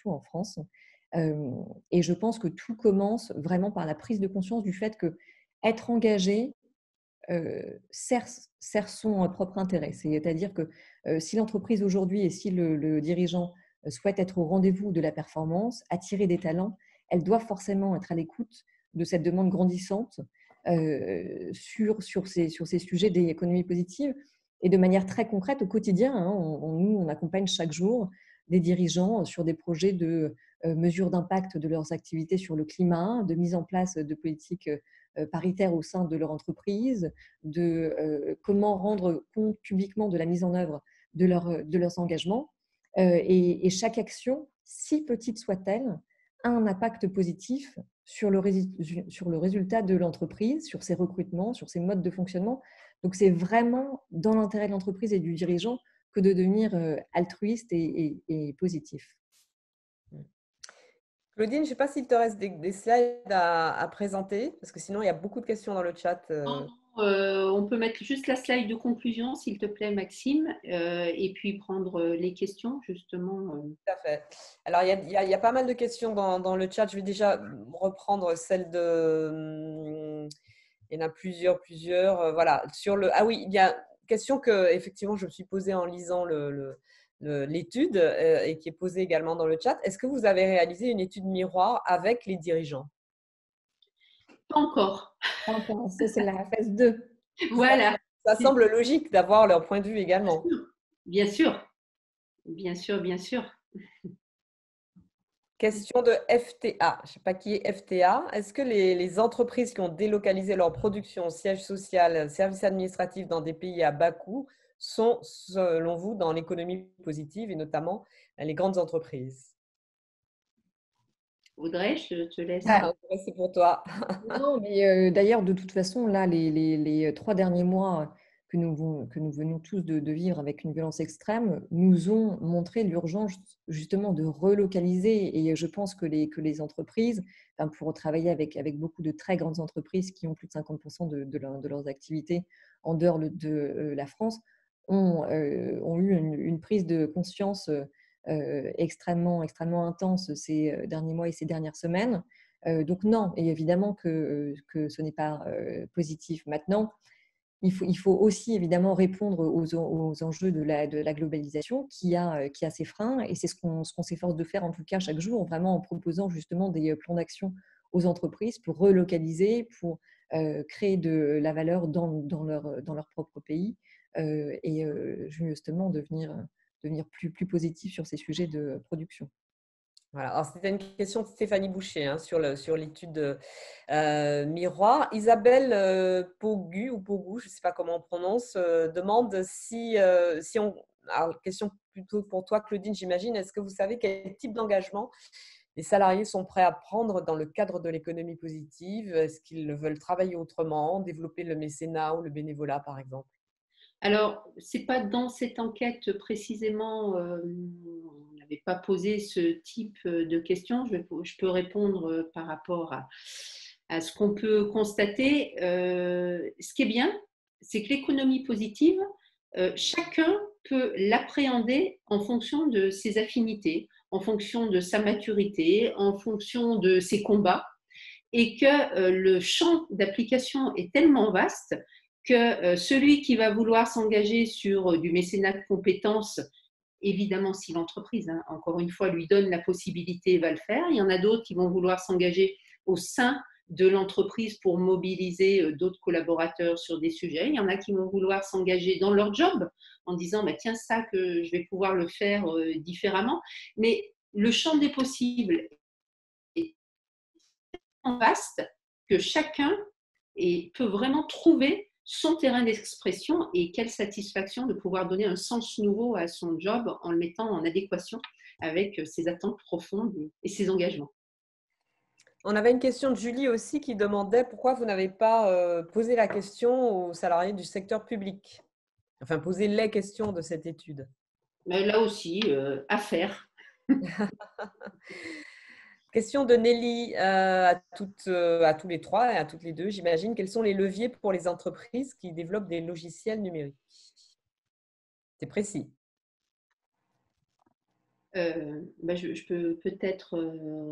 en France. Et je pense que tout commence vraiment par la prise de conscience du fait que être engagé sert son propre intérêt. C'est-à-dire que si l'entreprise aujourd'hui et si le dirigeant souhaite être au rendez-vous de la performance, attirer des talents, elle doit forcément être à l'écoute de cette demande grandissante sur ces sujets d'économie positive. Et de manière très concrète, au quotidien, on accompagne chaque jour des dirigeants sur des projets de mesure d'impact de leurs activités sur le climat, de mise en place de politiques paritaires au sein de leur entreprise, de comment rendre compte publiquement de la mise en œuvre de leurs engagements. Et chaque action, si petite soit-elle, a un impact positif sur le résultat de l'entreprise, sur ses recrutements, sur ses modes de fonctionnement. Donc, c'est vraiment dans l'intérêt de l'entreprise et du dirigeant que de devenir altruiste et positif. Claudine, je ne sais pas s'il te reste des slides à présenter, parce que sinon, il y a beaucoup de questions dans le chat. On peut mettre juste la slide de conclusion, s'il te plaît, Maxime, et puis prendre les questions, justement. Tout à fait. Alors, il y a pas mal de questions dans le chat. Je vais déjà reprendre celle de… Il y en a plusieurs. Voilà. Ah oui, il y a une question que, effectivement, je me suis posée en lisant l'étude et qui est posée également dans le chat. Est-ce que vous avez réalisé une étude miroir avec les dirigeants? Pas encore. Pas encore. C'est la phase 2. Voilà. Ça semble logique d'avoir leur point de vue également. Bien sûr. Bien sûr, bien sûr. Question de FTA. Je ne sais pas qui est FTA. Est-ce que les entreprises qui ont délocalisé leur production, siège social, services administratifs dans des pays à bas coût sont, selon vous, dans l'économie positive et notamment les grandes entreprises? Audrey, je te laisse. Audrey, c'est pour toi. Non, mais d'ailleurs, de toute façon, là, les 3 derniers mois que nous venons tous de vivre avec une violence extrême nous ont montré l'urgence justement de relocaliser. Et je pense que les entreprises, pour travailler avec beaucoup de très grandes entreprises qui ont plus de 50% de leurs activités en dehors de la France, ont eu une prise de conscience extrêmement intense ces derniers mois et ces dernières semaines. Donc non, et évidemment que ce n'est pas positif. Maintenant, il faut aussi évidemment répondre aux enjeux de la globalisation qui a ses freins, et c'est ce qu'on s'efforce de faire en tout cas chaque jour, vraiment en proposant justement des plans d'action aux entreprises pour relocaliser, pour créer de la valeur dans leur propre pays et justement devenir plus positif sur ces sujets de production. Voilà. Alors, c'était une question de Stéphanie Boucher sur l'étude miroir. Isabelle Pogu, je ne sais pas comment on prononce, demande si on… Alors, question plutôt pour toi, Claudine, j'imagine. Est-ce que vous savez quel type d'engagement les salariés sont prêts à prendre dans le cadre de l'économie positive? Est-ce qu'ils veulent travailler autrement, développer le mécénat ou le bénévolat, par exemple? Alors, ce n'est pas dans cette enquête précisément, on n'avait pas posé ce type de questions. Je peux répondre par rapport à ce qu'on peut constater. Ce qui est bien, c'est que l'économie positive, chacun peut l'appréhender en fonction de ses affinités, en fonction de sa maturité, en fonction de ses combats, et que le champ d'application est tellement vaste que celui qui va vouloir s'engager sur du mécénat de compétences, évidemment si l'entreprise, encore une fois, lui donne la possibilité, va le faire. Il y en a d'autres qui vont vouloir s'engager au sein de l'entreprise pour mobiliser d'autres collaborateurs sur des sujets. Il y en a qui vont vouloir s'engager dans leur job en disant tiens, ça que je vais pouvoir le faire différemment. Mais le champ des possibles est tellement vaste que chacun peut vraiment trouver son terrain d'expression, et quelle satisfaction de pouvoir donner un sens nouveau à son job en le mettant en adéquation avec ses attentes profondes et ses engagements. On avait une question de Julie aussi qui demandait pourquoi vous n'avez pas posé la question aux salariés du secteur public. Enfin, posé les questions de cette étude. Mais là aussi, à faire. Question de Nelly à tous les trois et à toutes les deux, j'imagine. Quels sont les leviers pour les entreprises qui développent des logiciels numériques? C'est précis. Je peux peut-être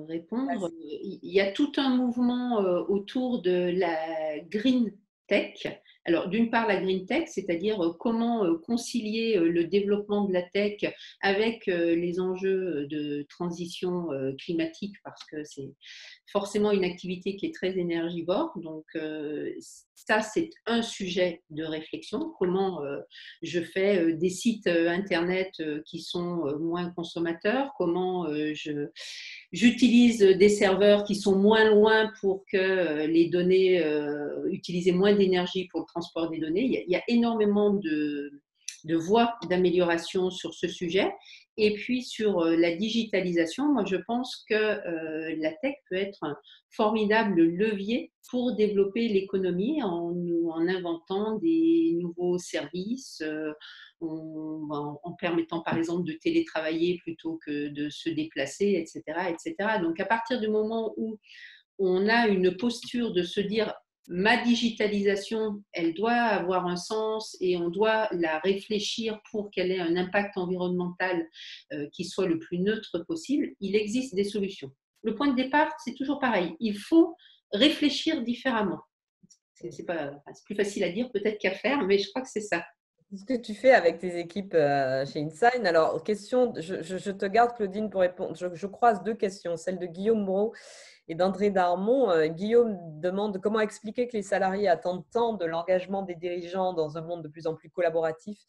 répondre. Il y a tout un mouvement autour de la green tech, Alors, d'une part, la green tech, c'est-à-dire comment concilier le développement de la tech avec les enjeux de transition climatique, parce que c'est forcément une activité qui est très énergivore. Donc, ça, c'est un sujet de réflexion. Comment je fais des sites Internet qui sont moins consommateurs, comment j'utilise des serveurs qui sont moins loin pour que les données, utiliser moins d'énergie pour le transport des données. Il y a énormément de voies d'amélioration sur ce sujet. Et puis sur la digitalisation, moi je pense que la tech peut être un formidable levier pour développer l'économie en inventant des nouveaux services, en permettant par exemple de télétravailler plutôt que de se déplacer, etc., etc. Donc à partir du moment où on a une posture de se dire ma digitalisation, elle doit avoir un sens et on doit la réfléchir pour qu'elle ait un impact environnemental qui soit le plus neutre possible, il existe des solutions. Le point de départ, c'est toujours pareil. Il faut réfléchir différemment. C'est plus facile à dire peut-être qu'à faire, mais je crois que c'est ça. Ce que tu fais avec tes équipes chez Insign. Alors, question, je te garde, Claudine, pour répondre. Je croise deux questions, celle de Guillaume Brault et d'André Darmon. Guillaume demande comment expliquer que les salariés attendent tant de l'engagement des dirigeants dans un monde de plus en plus collaboratif,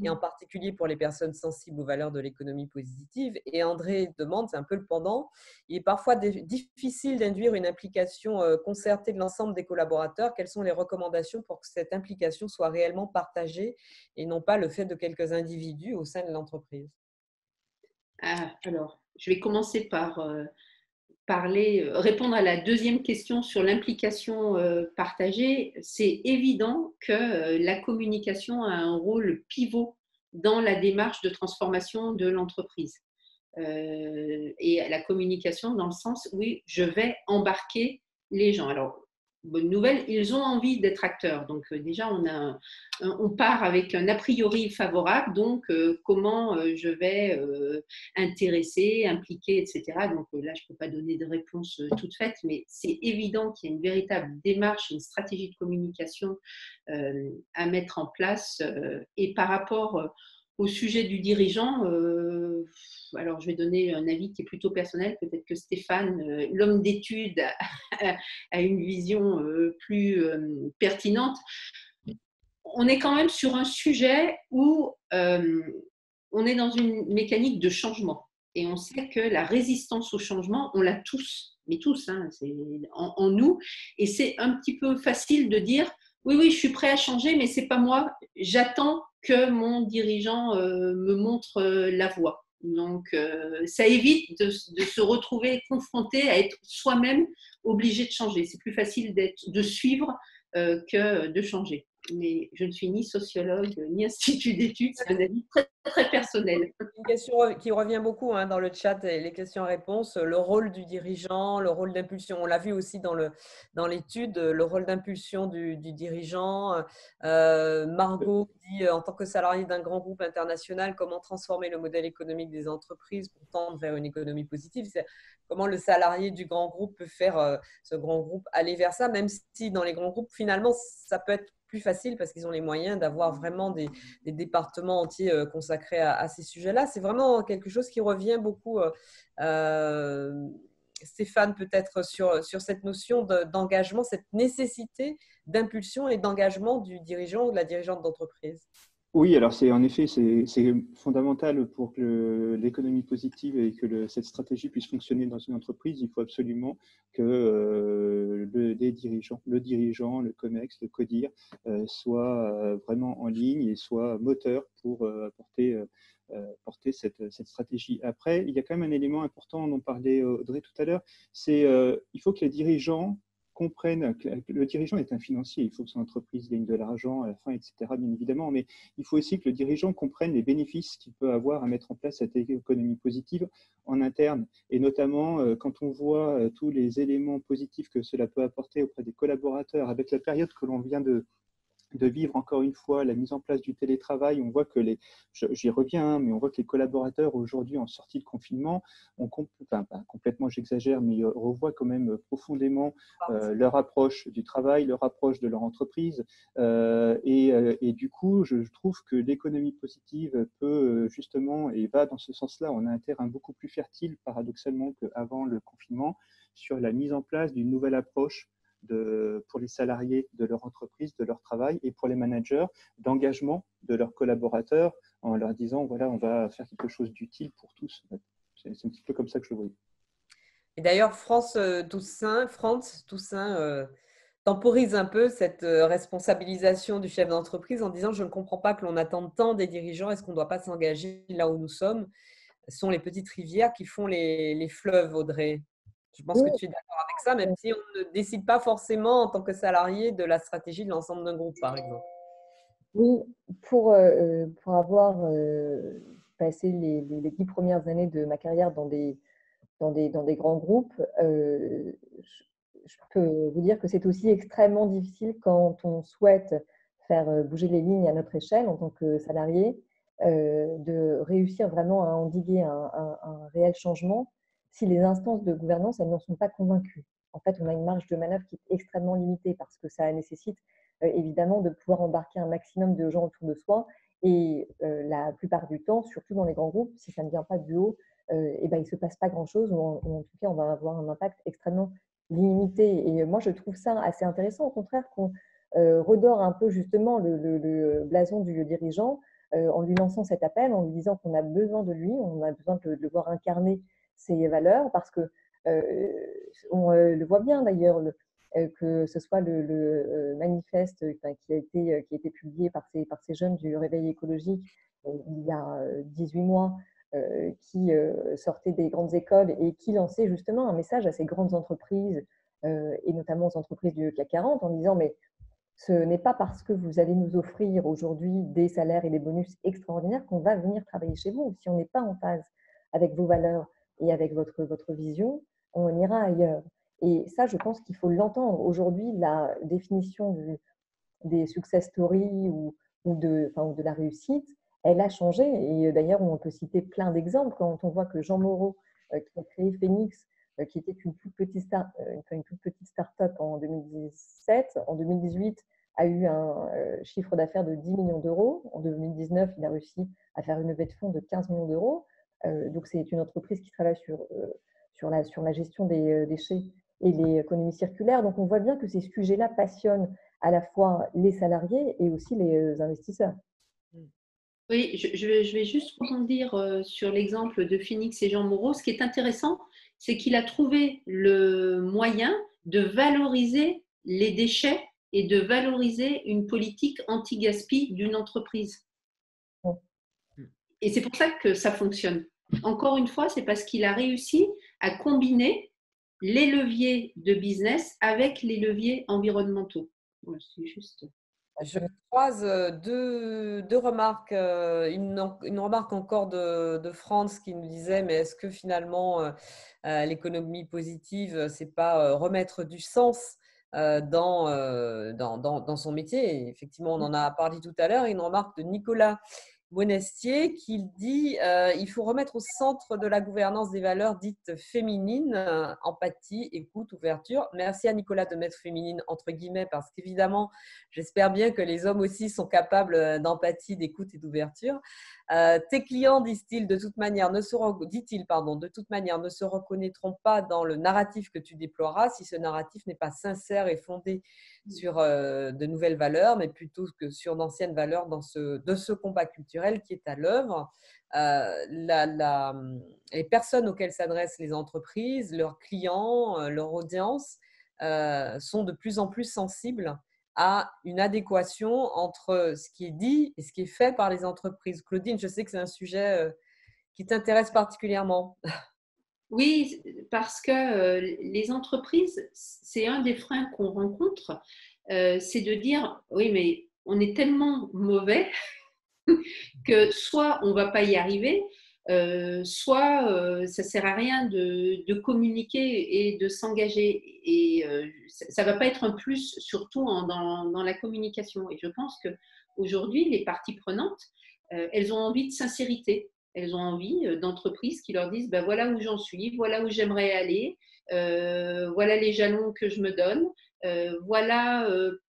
et en particulier pour les personnes sensibles aux valeurs de l'économie positive. Et André demande, c'est un peu le pendant, il est parfois difficile d'induire une implication concertée de l'ensemble des collaborateurs. Quelles sont les recommandations pour que cette implication soit réellement partagée et non pas le fait de quelques individus au sein de l'entreprise? Alors, je vais commencer par répondre à la deuxième question sur l'implication partagée. C'est évident que la communication a un rôle pivot dans la démarche de transformation de l'entreprise. Et la communication dans le sens, oui, je vais embarquer les gens. Alors, bonne nouvelle, ils ont envie d'être acteurs. Donc déjà, on part avec un a priori favorable. Donc, comment je vais intéresser, impliquer, etc. Donc là, je ne peux pas donner de réponse toute faite, mais c'est évident qu'il y a une véritable démarche, une stratégie de communication à mettre en place. Et par rapport au sujet du dirigeant, alors je vais donner un avis qui est plutôt personnel, peut-être que Stéphane, l'homme d'études, a une vision plus pertinente. On est quand même sur un sujet où on est dans une mécanique de changement. Et on sait que la résistance au changement, on l'a tous, mais tous, hein, c'est en nous. Et c'est un petit peu facile de dire, oui, je suis prêt à changer, mais ce n'est pas moi. J'attends que mon dirigeant me montre la voie. Donc, ça évite de se retrouver confronté à être soi-même obligé de changer. C'est plus facile de suivre que de changer. Mais je ne suis ni sociologue, ni institut d'études, c'est un avis très, très personnel. Une question qui revient beaucoup dans le chat et les questions-réponses, le rôle du dirigeant, le rôle d'impulsion. On l'a vu aussi dans l'étude, le rôle d'impulsion du dirigeant. Margot dit, en tant que salarié d'un grand groupe international, comment transformer le modèle économique des entreprises pour tendre vers une économie positive? C'est comment le salarié du grand groupe peut faire ce grand groupe aller vers ça, même si dans les grands groupes, finalement, ça peut être plus facile parce qu'ils ont les moyens d'avoir vraiment des départements entiers consacrés à ces sujets-là. C'est vraiment quelque chose qui revient beaucoup, Stéphane, peut-être sur cette notion d'engagement, cette nécessité d'impulsion et d'engagement du dirigeant ou de la dirigeante d'entreprise. Oui, alors en effet, c'est fondamental pour que l'économie positive et que cette stratégie puisse fonctionner dans une entreprise. Il faut absolument que le dirigeant, le COMEX, le CODIR soient vraiment en ligne et soient moteurs pour porter cette stratégie. Après, il y a quand même un élément important, on en parlait Audrey tout à l'heure, c'est il faut que les dirigeants comprennent que le dirigeant est un financier, il faut que son entreprise gagne de l'argent à la fin, etc., bien évidemment, mais il faut aussi que le dirigeant comprenne les bénéfices qu'il peut avoir à mettre en place cette économie positive en interne, et notamment quand on voit tous les éléments positifs que cela peut apporter auprès des collaborateurs avec la période que l'on vient de de vivre encore une fois la mise en place du télétravail. On voit que j'y reviens, mais on voit que les collaborateurs aujourd'hui en sortie de confinement, enfin, pas complètement, j'exagère, mais revoient quand même profondément leur approche du travail, leur approche de leur entreprise. Et du coup, je trouve que l'économie positive peut justement, et va dans ce sens-là, on a un terrain beaucoup plus fertile, paradoxalement, qu'avant le confinement, sur la mise en place d'une nouvelle approche pour les salariés de leur entreprise, de leur travail, et pour les managers, d'engagement de leurs collaborateurs en leur disant, voilà, on va faire quelque chose d'utile pour tous. C'est un petit peu comme ça que je le vois. Et d'ailleurs, France Toussaint temporise un peu cette responsabilisation du chef d'entreprise en disant, je ne comprends pas que l'on attende tant des dirigeants, est-ce qu'on ne doit pas s'engager là où nous sommes? Ce sont les petites rivières qui font les fleuves, Audrey. Je pense que tu es d'accord avec ça, même si on ne décide pas forcément en tant que salarié de la stratégie de l'ensemble d'un groupe, par exemple. Oui, pour avoir passé les 10 premières années de ma carrière dans des grands groupes, je peux vous dire que c'est aussi extrêmement difficile quand on souhaite faire bouger les lignes à notre échelle en tant que salarié, de réussir vraiment à endiguer un réel changement si les instances de gouvernance, elles n'en sont pas convaincues. En fait, on a une marge de manœuvre qui est extrêmement limitée parce que ça nécessite évidemment de pouvoir embarquer un maximum de gens autour de soi. Et la plupart du temps, surtout dans les grands groupes, si ça ne vient pas du haut, il ne se passe pas grand-chose, ou en tout cas, on va avoir un impact extrêmement limité. Et moi, je trouve ça assez intéressant, au contraire, qu'on redore un peu justement le blason du dirigeant en lui lançant cet appel, en lui disant qu'on a besoin de lui, on a besoin de le voir incarner ses valeurs, parce que on le voit bien d'ailleurs, que ce soit le manifeste qui a été publié par ces jeunes du Réveil écologique il y a 18 mois, qui sortaient des grandes écoles et qui lançaient justement un message à ces grandes entreprises, et notamment aux entreprises du CAC 40, en disant mais ce n'est pas parce que vous allez nous offrir aujourd'hui des salaires et des bonus extraordinaires qu'on va venir travailler chez vous. Si on n'est pas en phase avec vos valeurs et avec votre vision, on ira ailleurs. Et ça, je pense qu'il faut l'entendre. Aujourd'hui, la définition des success stories ou de la réussite, elle a changé. Et d'ailleurs, on peut citer plein d'exemples. Quand on voit que Jean Moreau, qui a créé Phoenix, qui était une toute petite start-up en 2017, en 2018, a eu un chiffre d'affaires de 10 millions d'euros. En 2019, il a réussi à faire une levée de fonds de 15 millions d'euros. Donc, c'est une entreprise qui travaille sur la gestion des déchets et l'économie circulaire. Donc, on voit bien que ces sujets-là passionnent à la fois les salariés et aussi les investisseurs. Oui, je vais juste rebondir sur l'exemple de Phoenix et Jean Moreau. Ce qui est intéressant, c'est qu'il a trouvé le moyen de valoriser les déchets et de valoriser une politique anti-gaspi d'une entreprise. Et c'est pour ça que ça fonctionne. Encore une fois, c'est parce qu'il a réussi à combiner les leviers de business avec les leviers environnementaux. Voilà, c'est juste. Je croise deux remarques. Une remarque encore de France qui nous disait, mais est-ce que finalement l'économie positive, c'est pas remettre du sens dans son métier? Et effectivement, on en a parlé tout à l'heure. Et une remarque de Nicolas Monestier qui dit il faut remettre au centre de la gouvernance des valeurs dites féminines, empathie, écoute, ouverture. Merci à Nicolas de mettre féminine entre guillemets parce qu'évidemment, j'espère bien que les hommes aussi sont capables d'empathie, d'écoute et d'ouverture. Tes clients, dit-il, de toute manière, ne se reconnaîtront pas dans le narratif que tu déploieras si ce narratif n'est pas sincère et fondé sur de nouvelles valeurs, mais plutôt que sur d'anciennes valeurs de ce combat culturel qui est à l'œuvre. Les personnes auxquelles s'adressent les entreprises, leurs clients, leur audience, sont de plus en plus sensibles à une adéquation entre ce qui est dit et ce qui est fait par les entreprises. Claudine, je sais que c'est un sujet qui t'intéresse particulièrement. Oui, parce que les entreprises, c'est un des freins qu'on rencontre, c'est de dire, oui, mais on est tellement mauvais que soit on ne va pas y arriver, soit ça ne sert à rien de communiquer et de s'engager. Et ça ne va pas être un plus, surtout dans la communication. Et je pense qu'aujourd'hui, les parties prenantes, elles ont envie de sincérité. Elles ont envie d'entreprises qui leur disent ben, voilà où j'en suis, voilà où j'aimerais aller, voilà les jalons que je me donne, voilà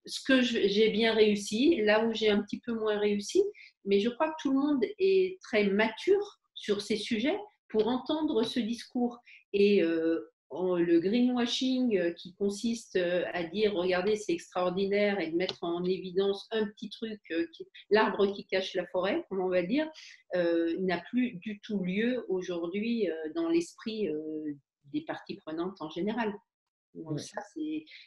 ce que j'ai bien réussi, là où j'ai un petit peu moins réussi. Mais je crois que tout le monde est très mature sur ces sujets pour entendre ce discours. Et le greenwashing qui consiste à dire regardez c'est extraordinaire et de mettre en évidence un petit truc, l'arbre qui cache la forêt, comme on va dire, n'a plus du tout lieu aujourd'hui dans l'esprit des parties prenantes en général. Donc ça,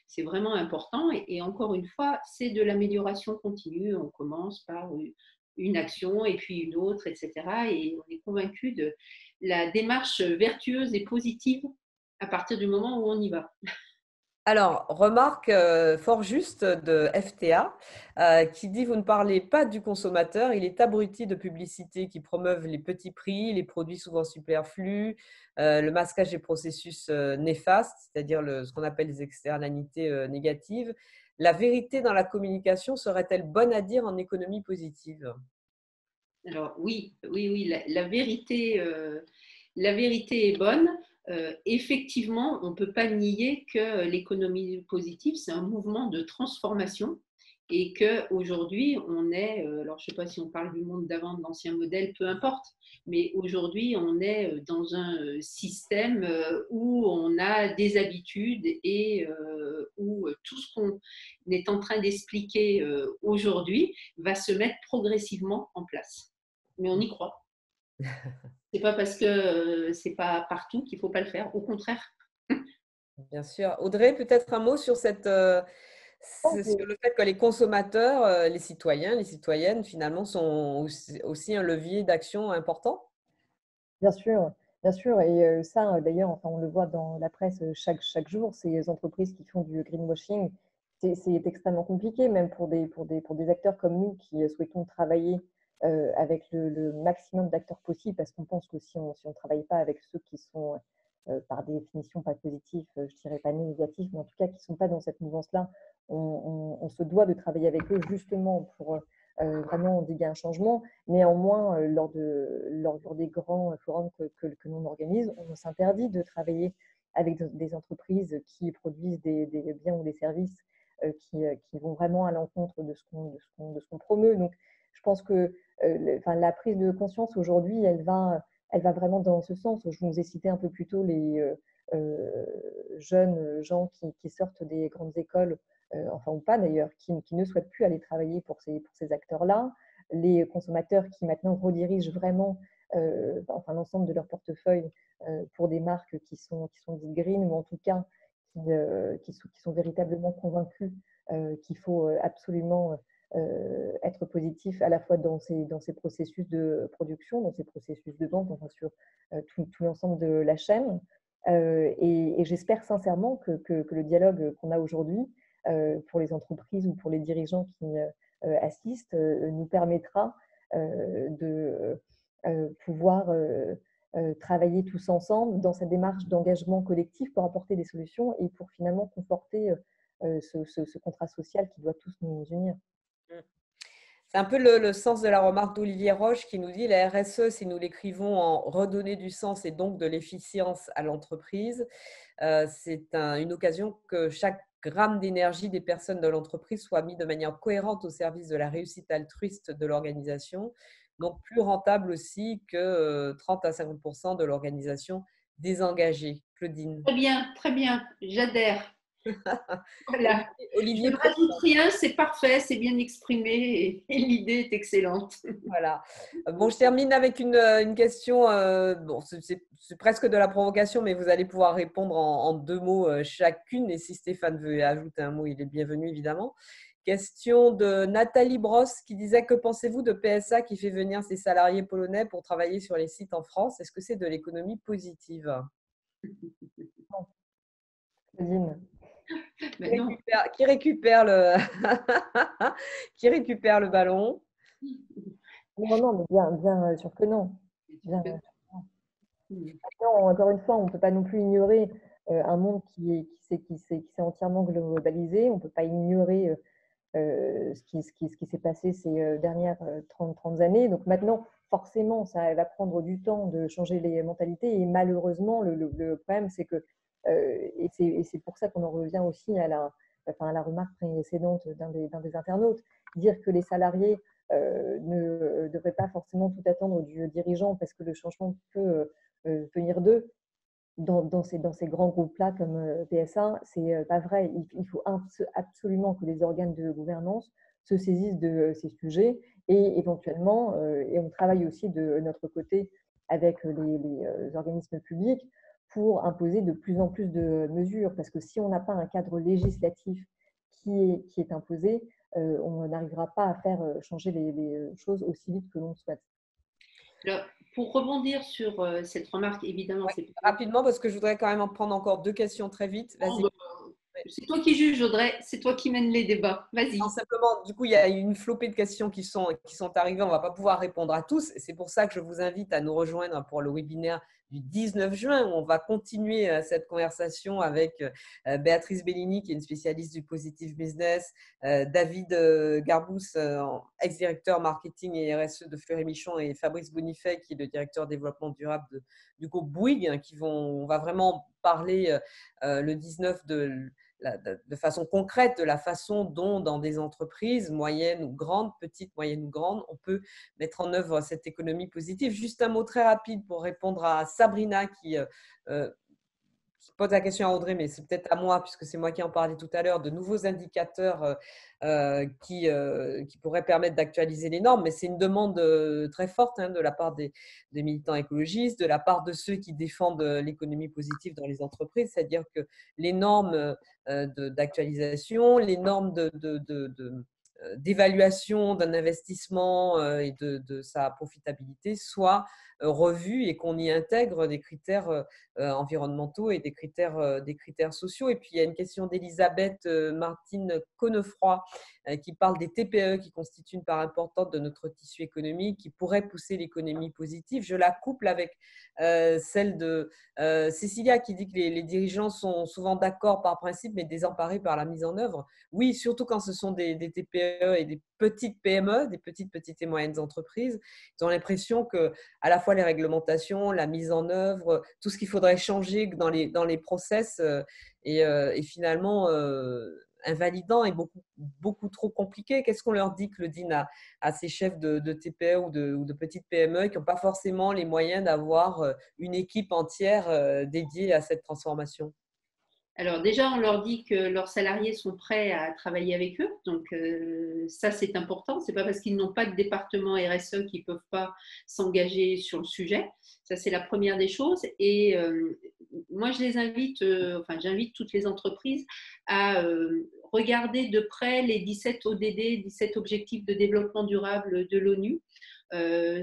c'est vraiment important. Et encore une fois, c'est de l'amélioration continue. On commence par une action et puis une autre, etc. Et on est convaincu de la démarche vertueuse et positive à partir du moment où on y va. Alors, remarque fort juste de FTA qui dit « Vous ne parlez pas du consommateur, il est abruti de publicités qui promeuvent les petits prix, les produits souvent superflus, le masquage des processus néfastes, c'est-à-dire ce qu'on appelle les externalités négatives. La vérité dans la communication serait-elle bonne à dire en économie positive ?» Alors oui, la vérité est bonne. Effectivement, on ne peut pas nier que l'économie positive, c'est un mouvement de transformation et qu'aujourd'hui, on est, alors je ne sais pas si on parle du monde d'avant, de l'ancien modèle, peu importe, mais aujourd'hui, on est dans un système où on a des habitudes et où tout ce qu'on est en train d'expliquer aujourd'hui va se mettre progressivement en place. Mais on y croit. C'est pas parce que c'est pas partout qu'il faut pas le faire. Au contraire. Bien sûr. Audrey, peut-être un mot sur sur le fait que les consommateurs, les citoyens, les citoyennes, finalement, sont aussi un levier d'action important? Bien sûr, bien sûr. Et ça, d'ailleurs, enfin, on le voit dans la presse chaque jour, ces entreprises qui font du greenwashing, c'est extrêmement compliqué, même pour des acteurs comme nous qui souhaitons travailler avec le maximum d'acteurs possible, parce qu'on pense que si on ne travaille pas avec ceux qui sont, par définition, pas positifs, je dirais pas négatifs, mais en tout cas qui ne sont pas dans cette mouvance-là, on se doit de travailler avec eux justement pour vraiment endiguer un changement. Néanmoins, lors des grands forums que l'on organise, on s'interdit de travailler avec des entreprises qui produisent des biens ou des services qui vont vraiment à l'encontre de ce qu'on promeut. Donc, je pense que la prise de conscience aujourd'hui, elle va vraiment dans ce sens. Je vous ai cité un peu plus tôt les jeunes gens qui sortent des grandes écoles, enfin ou pas d'ailleurs, qui ne souhaitent plus aller travailler pour ces acteurs-là. Les consommateurs qui maintenant redirigent vraiment l'ensemble de leur portefeuille pour des marques qui sont dites green, ou en tout cas qui sont véritablement convaincus qu'il faut absolument être positif à la fois dans ces processus de production, dans ces processus de vente, enfin sur tout l'ensemble de la chaîne. Et j'espère sincèrement que le dialogue qu'on a aujourd'hui pour les entreprises ou pour les dirigeants qui assistent nous permettra de pouvoir travailler tous ensemble dans cette démarche d'engagement collectif pour apporter des solutions et pour finalement conforter ce contrat social qui doit tous nous unir. C'est un peu le sens de la remarque d'Olivier Roche qui nous dit la RSE, si nous l'écrivons en redonner du sens et donc de l'efficience à l'entreprise, c'est une occasion que chaque gramme d'énergie des personnes de l'entreprise soit mis de manière cohérente au service de la réussite altruiste de l'organisation, donc plus rentable aussi que 30 à 50% de l'organisation désengagée. Claudine. Très bien, j'adhère. Voilà. Olivier, je ne rajoute rien, c'est parfait, c'est bien exprimé et l'idée est excellente. Voilà. Bon, je termine avec une question. Bon, c'est presque de la provocation, mais vous allez pouvoir répondre en 2 mots chacune. Et si Stéphane veut ajouter un mot, il est bienvenu, évidemment. Question de Nathalie Brosse qui disait « Que pensez-vous de PSA qui fait venir ses salariés polonais pour travailler sur les sites en France? Est-ce que c'est de l'économie positive ?» Qui récupère le ballon? Non, mais bien sûr que non. Bien. Maintenant, encore une fois, on ne peut pas non plus ignorer un monde qui s'est entièrement globalisé. On ne peut pas ignorer ce qui s'est passé ces dernières 30 années. Donc maintenant, forcément, ça va prendre du temps de changer les mentalités. Et malheureusement, le problème, c'est que, et c'est pour ça qu'on en revient aussi à la remarque précédente d'un des internautes, dire que les salariés ne devraient pas forcément tout attendre du dirigeant parce que le changement peut venir d'eux. Dans ces grands groupes-là comme PSA, c'est pas vrai. Il faut absolument que les organes de gouvernance se saisissent de ces sujets et éventuellement, et on travaille aussi de notre côté avec les organismes publics pour imposer de plus en plus de mesures. Parce que si on n'a pas un cadre législatif qui est imposé, on n'arrivera pas à faire changer les choses aussi vite que l'on souhaite. Alors, pour rebondir sur cette remarque, évidemment, c'est rapidement parce que je voudrais quand même en prendre encore 2 questions très vite. Vas-y. C'est toi qui juges, Audrey. C'est toi qui mènes les débats. Vas-y. Non, simplement, du coup, il y a une flopée de questions qui sont arrivées. On ne va pas pouvoir répondre à tous. C'est pour ça que je vous invite à nous rejoindre pour le webinaire du 19 juin où on va continuer cette conversation avec Béatrice Bellini, qui est une spécialiste du positive business, David Garbous, ex-directeur marketing et RSE de Fleury Michon, et Fabrice Bonifay, qui est le directeur développement durable du groupe Bouygues, on va vraiment parler le 19 de façon concrète de la façon dont dans des entreprises moyennes ou grandes, petites, moyennes ou grandes, on peut mettre en œuvre cette économie positive. Juste un mot très rapide pour répondre à Sabrina qui pose la question à Audrey, mais c'est peut-être à moi puisque c'est moi qui en parlais tout à l'heure, de nouveaux indicateurs qui pourraient permettre d'actualiser les normes. Mais c'est une demande très forte de la part des militants écologistes, de la part de ceux qui défendent l'économie positive dans les entreprises, c'est-à-dire que les normes d'actualisation, les normes d'évaluation d'un investissement et de sa profitabilité soient revues et qu'on y intègre des critères environnementaux et des critères sociaux. Et puis, il y a une question d'Elisabeth Martine Connefroy qui parle des TPE qui constituent une part importante de notre tissu économique, qui pourrait pousser l'économie positive. Je la couple avec celle de Cécilia qui dit que les dirigeants sont souvent d'accord par principe mais désemparés par la mise en œuvre. Oui, surtout quand ce sont des TPE et des petites PME, des petites et moyennes entreprises. Ils ont l'impression que à la fois les réglementations, la mise en œuvre, tout ce qu'il faudrait changer dans les process est finalement invalidant et beaucoup trop compliqué. Qu'est-ce qu'on leur dit, Claudine, à ces chefs de TPE ou de petites PME qui n'ont pas forcément les moyens d'avoir une équipe entière dédiée à cette transformation? Alors déjà, on leur dit que leurs salariés sont prêts à travailler avec eux. Donc ça, c'est important. Ce n'est pas parce qu'ils n'ont pas de département RSE qu'ils ne peuvent pas s'engager sur le sujet. Ça, c'est la première des choses. Et moi, je les invite, j'invite toutes les entreprises à regarder de près les 17 ODD, 17 objectifs de développement durable de l'ONU.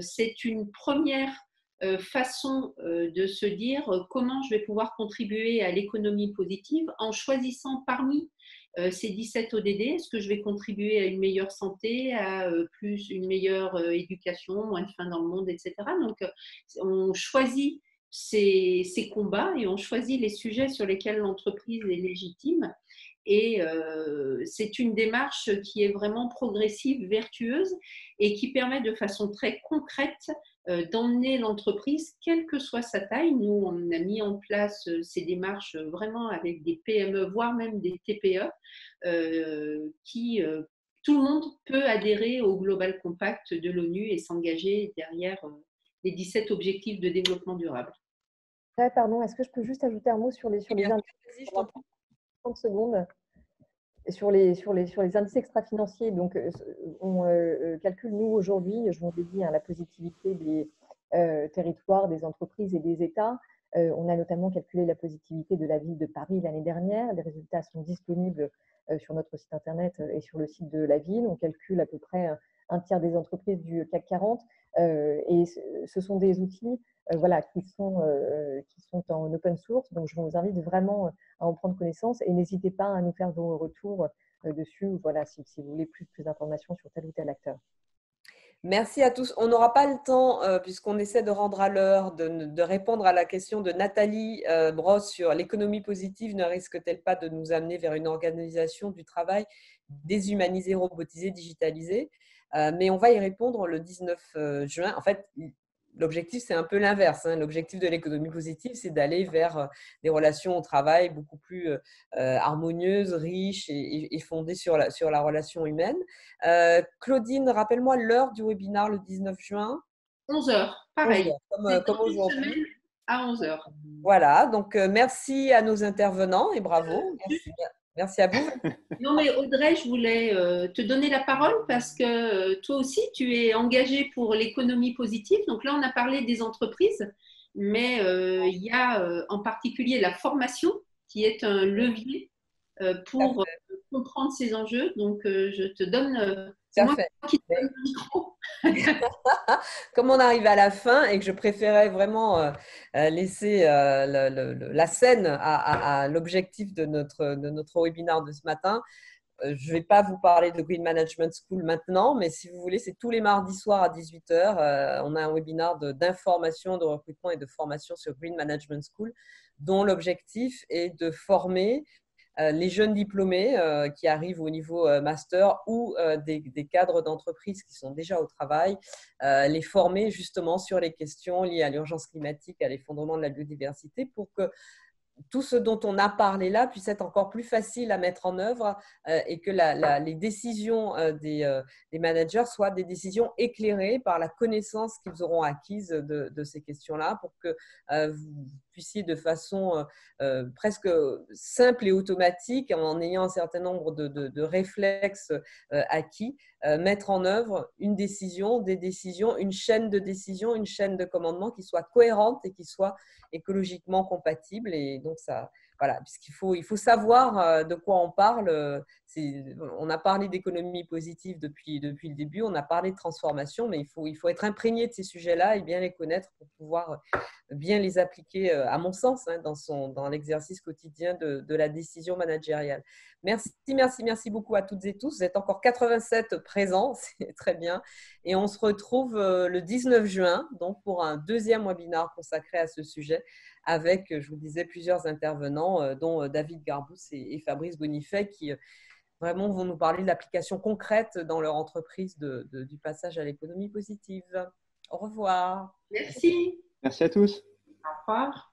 C'est une première façon de se dire comment je vais pouvoir contribuer à l'économie positive en choisissant parmi ces 17 ODD. Est-ce que je vais contribuer à une meilleure santé, à une meilleure éducation, moins de faim dans le monde, etc. Donc, on choisit ces combats et on choisit les sujets sur lesquels l'entreprise est légitime. Et c'est une démarche qui est vraiment progressive, vertueuse et qui permet de façon très concrète d'emmener l'entreprise, quelle que soit sa taille. Nous, on a mis en place ces démarches vraiment avec des PME, voire même des TPE, tout le monde peut adhérer au Global Compact de l'ONU et s'engager derrière les 17 objectifs de développement durable. Pardon, est-ce que je peux juste ajouter un mot sur les indices 30 secondes. Sur les indices extra-financiers, donc on calcule, nous, aujourd'hui, je vous l'ai dit, la positivité des territoires, des entreprises et des États. On a notamment calculé la positivité de la ville de Paris l'année dernière. Les résultats sont disponibles sur notre site internet et sur le site de la ville. On calcule à peu près un tiers des entreprises du CAC 40 et ce sont des outils qui sont en open source. Donc, je vous invite vraiment à en prendre connaissance et n'hésitez pas à nous faire vos retours dessus. Voilà, si vous voulez plus d'informations sur tel ou tel acteur. Merci à tous. On n'aura pas le temps, puisqu'on essaie de rendre à l'heure, de répondre à la question de Nathalie Brosse sur l'économie positive ne risque-t-elle pas de nous amener vers une organisation du travail déshumanisée, robotisée, digitalisée? Mais on va y répondre le 19 juin. En fait, l'objectif, c'est un peu l'inverse, hein. L'objectif de l'économie positive, c'est d'aller vers des relations au travail beaucoup plus harmonieuses, riches et fondées sur la relation humaine. Claudine, rappelle-moi l'heure du webinaire le 19 juin. 11 heures, 11 pareil. heures, comme Dans une aujourd'hui. semaine à 11 heures. Voilà, donc merci à nos intervenants et bravo. Merci à vous. Non, mais Audrey, je voulais te donner la parole parce que toi aussi, tu es engagée pour l'économie positive. Donc là, on a parlé des entreprises, mais il y a en particulier la formation qui est un levier pour comprendre ces enjeux. Donc, je te donne, c'est moi qui te donne le micro. Comme on arrive à la fin et que je préférais vraiment laisser la scène à l'objectif de notre webinaire de ce matin, je ne vais pas vous parler de Green Management School maintenant, mais si vous voulez, c'est tous les mardis soirs à 18h. On a un webinaire d'information, de recrutement et de formation sur Green Management School, dont l'objectif est de former les jeunes diplômés qui arrivent au niveau master ou des cadres d'entreprise qui sont déjà au travail, les former justement sur les questions liées à l'urgence climatique, à l'effondrement de la biodiversité pour que tout ce dont on a parlé là puisse être encore plus facile à mettre en œuvre et que les décisions des managers soient des décisions éclairées par la connaissance qu'ils auront acquise de ces questions-là pour que vous puissiez de façon presque simple et automatique, en ayant un certain nombre de réflexes acquis, mettre en œuvre une décision, des décisions, une chaîne de décision, une chaîne de commandement qui soit cohérente et qui soit écologiquement compatible. Et donc, ça, voilà, puisqu'il faut savoir de quoi on parle. On a parlé d'économie positive depuis le début, on a parlé de transformation, mais il faut être imprégné de ces sujets-là et bien les connaître pour pouvoir bien les appliquer, à mon sens, hein, dans l'exercice quotidien de la décision managériale. Merci beaucoup à toutes et tous. Vous êtes encore 87 présents, c'est très bien. Et on se retrouve le 19 juin, donc pour un deuxième webinaire consacré à ce sujet, avec, je vous disais, plusieurs intervenants, dont David Garbous et Fabrice Bonifay, qui vraiment vont nous parler de l'application concrète dans leur entreprise du passage à l'économie positive. Au revoir. Merci. Merci à tous. Au revoir.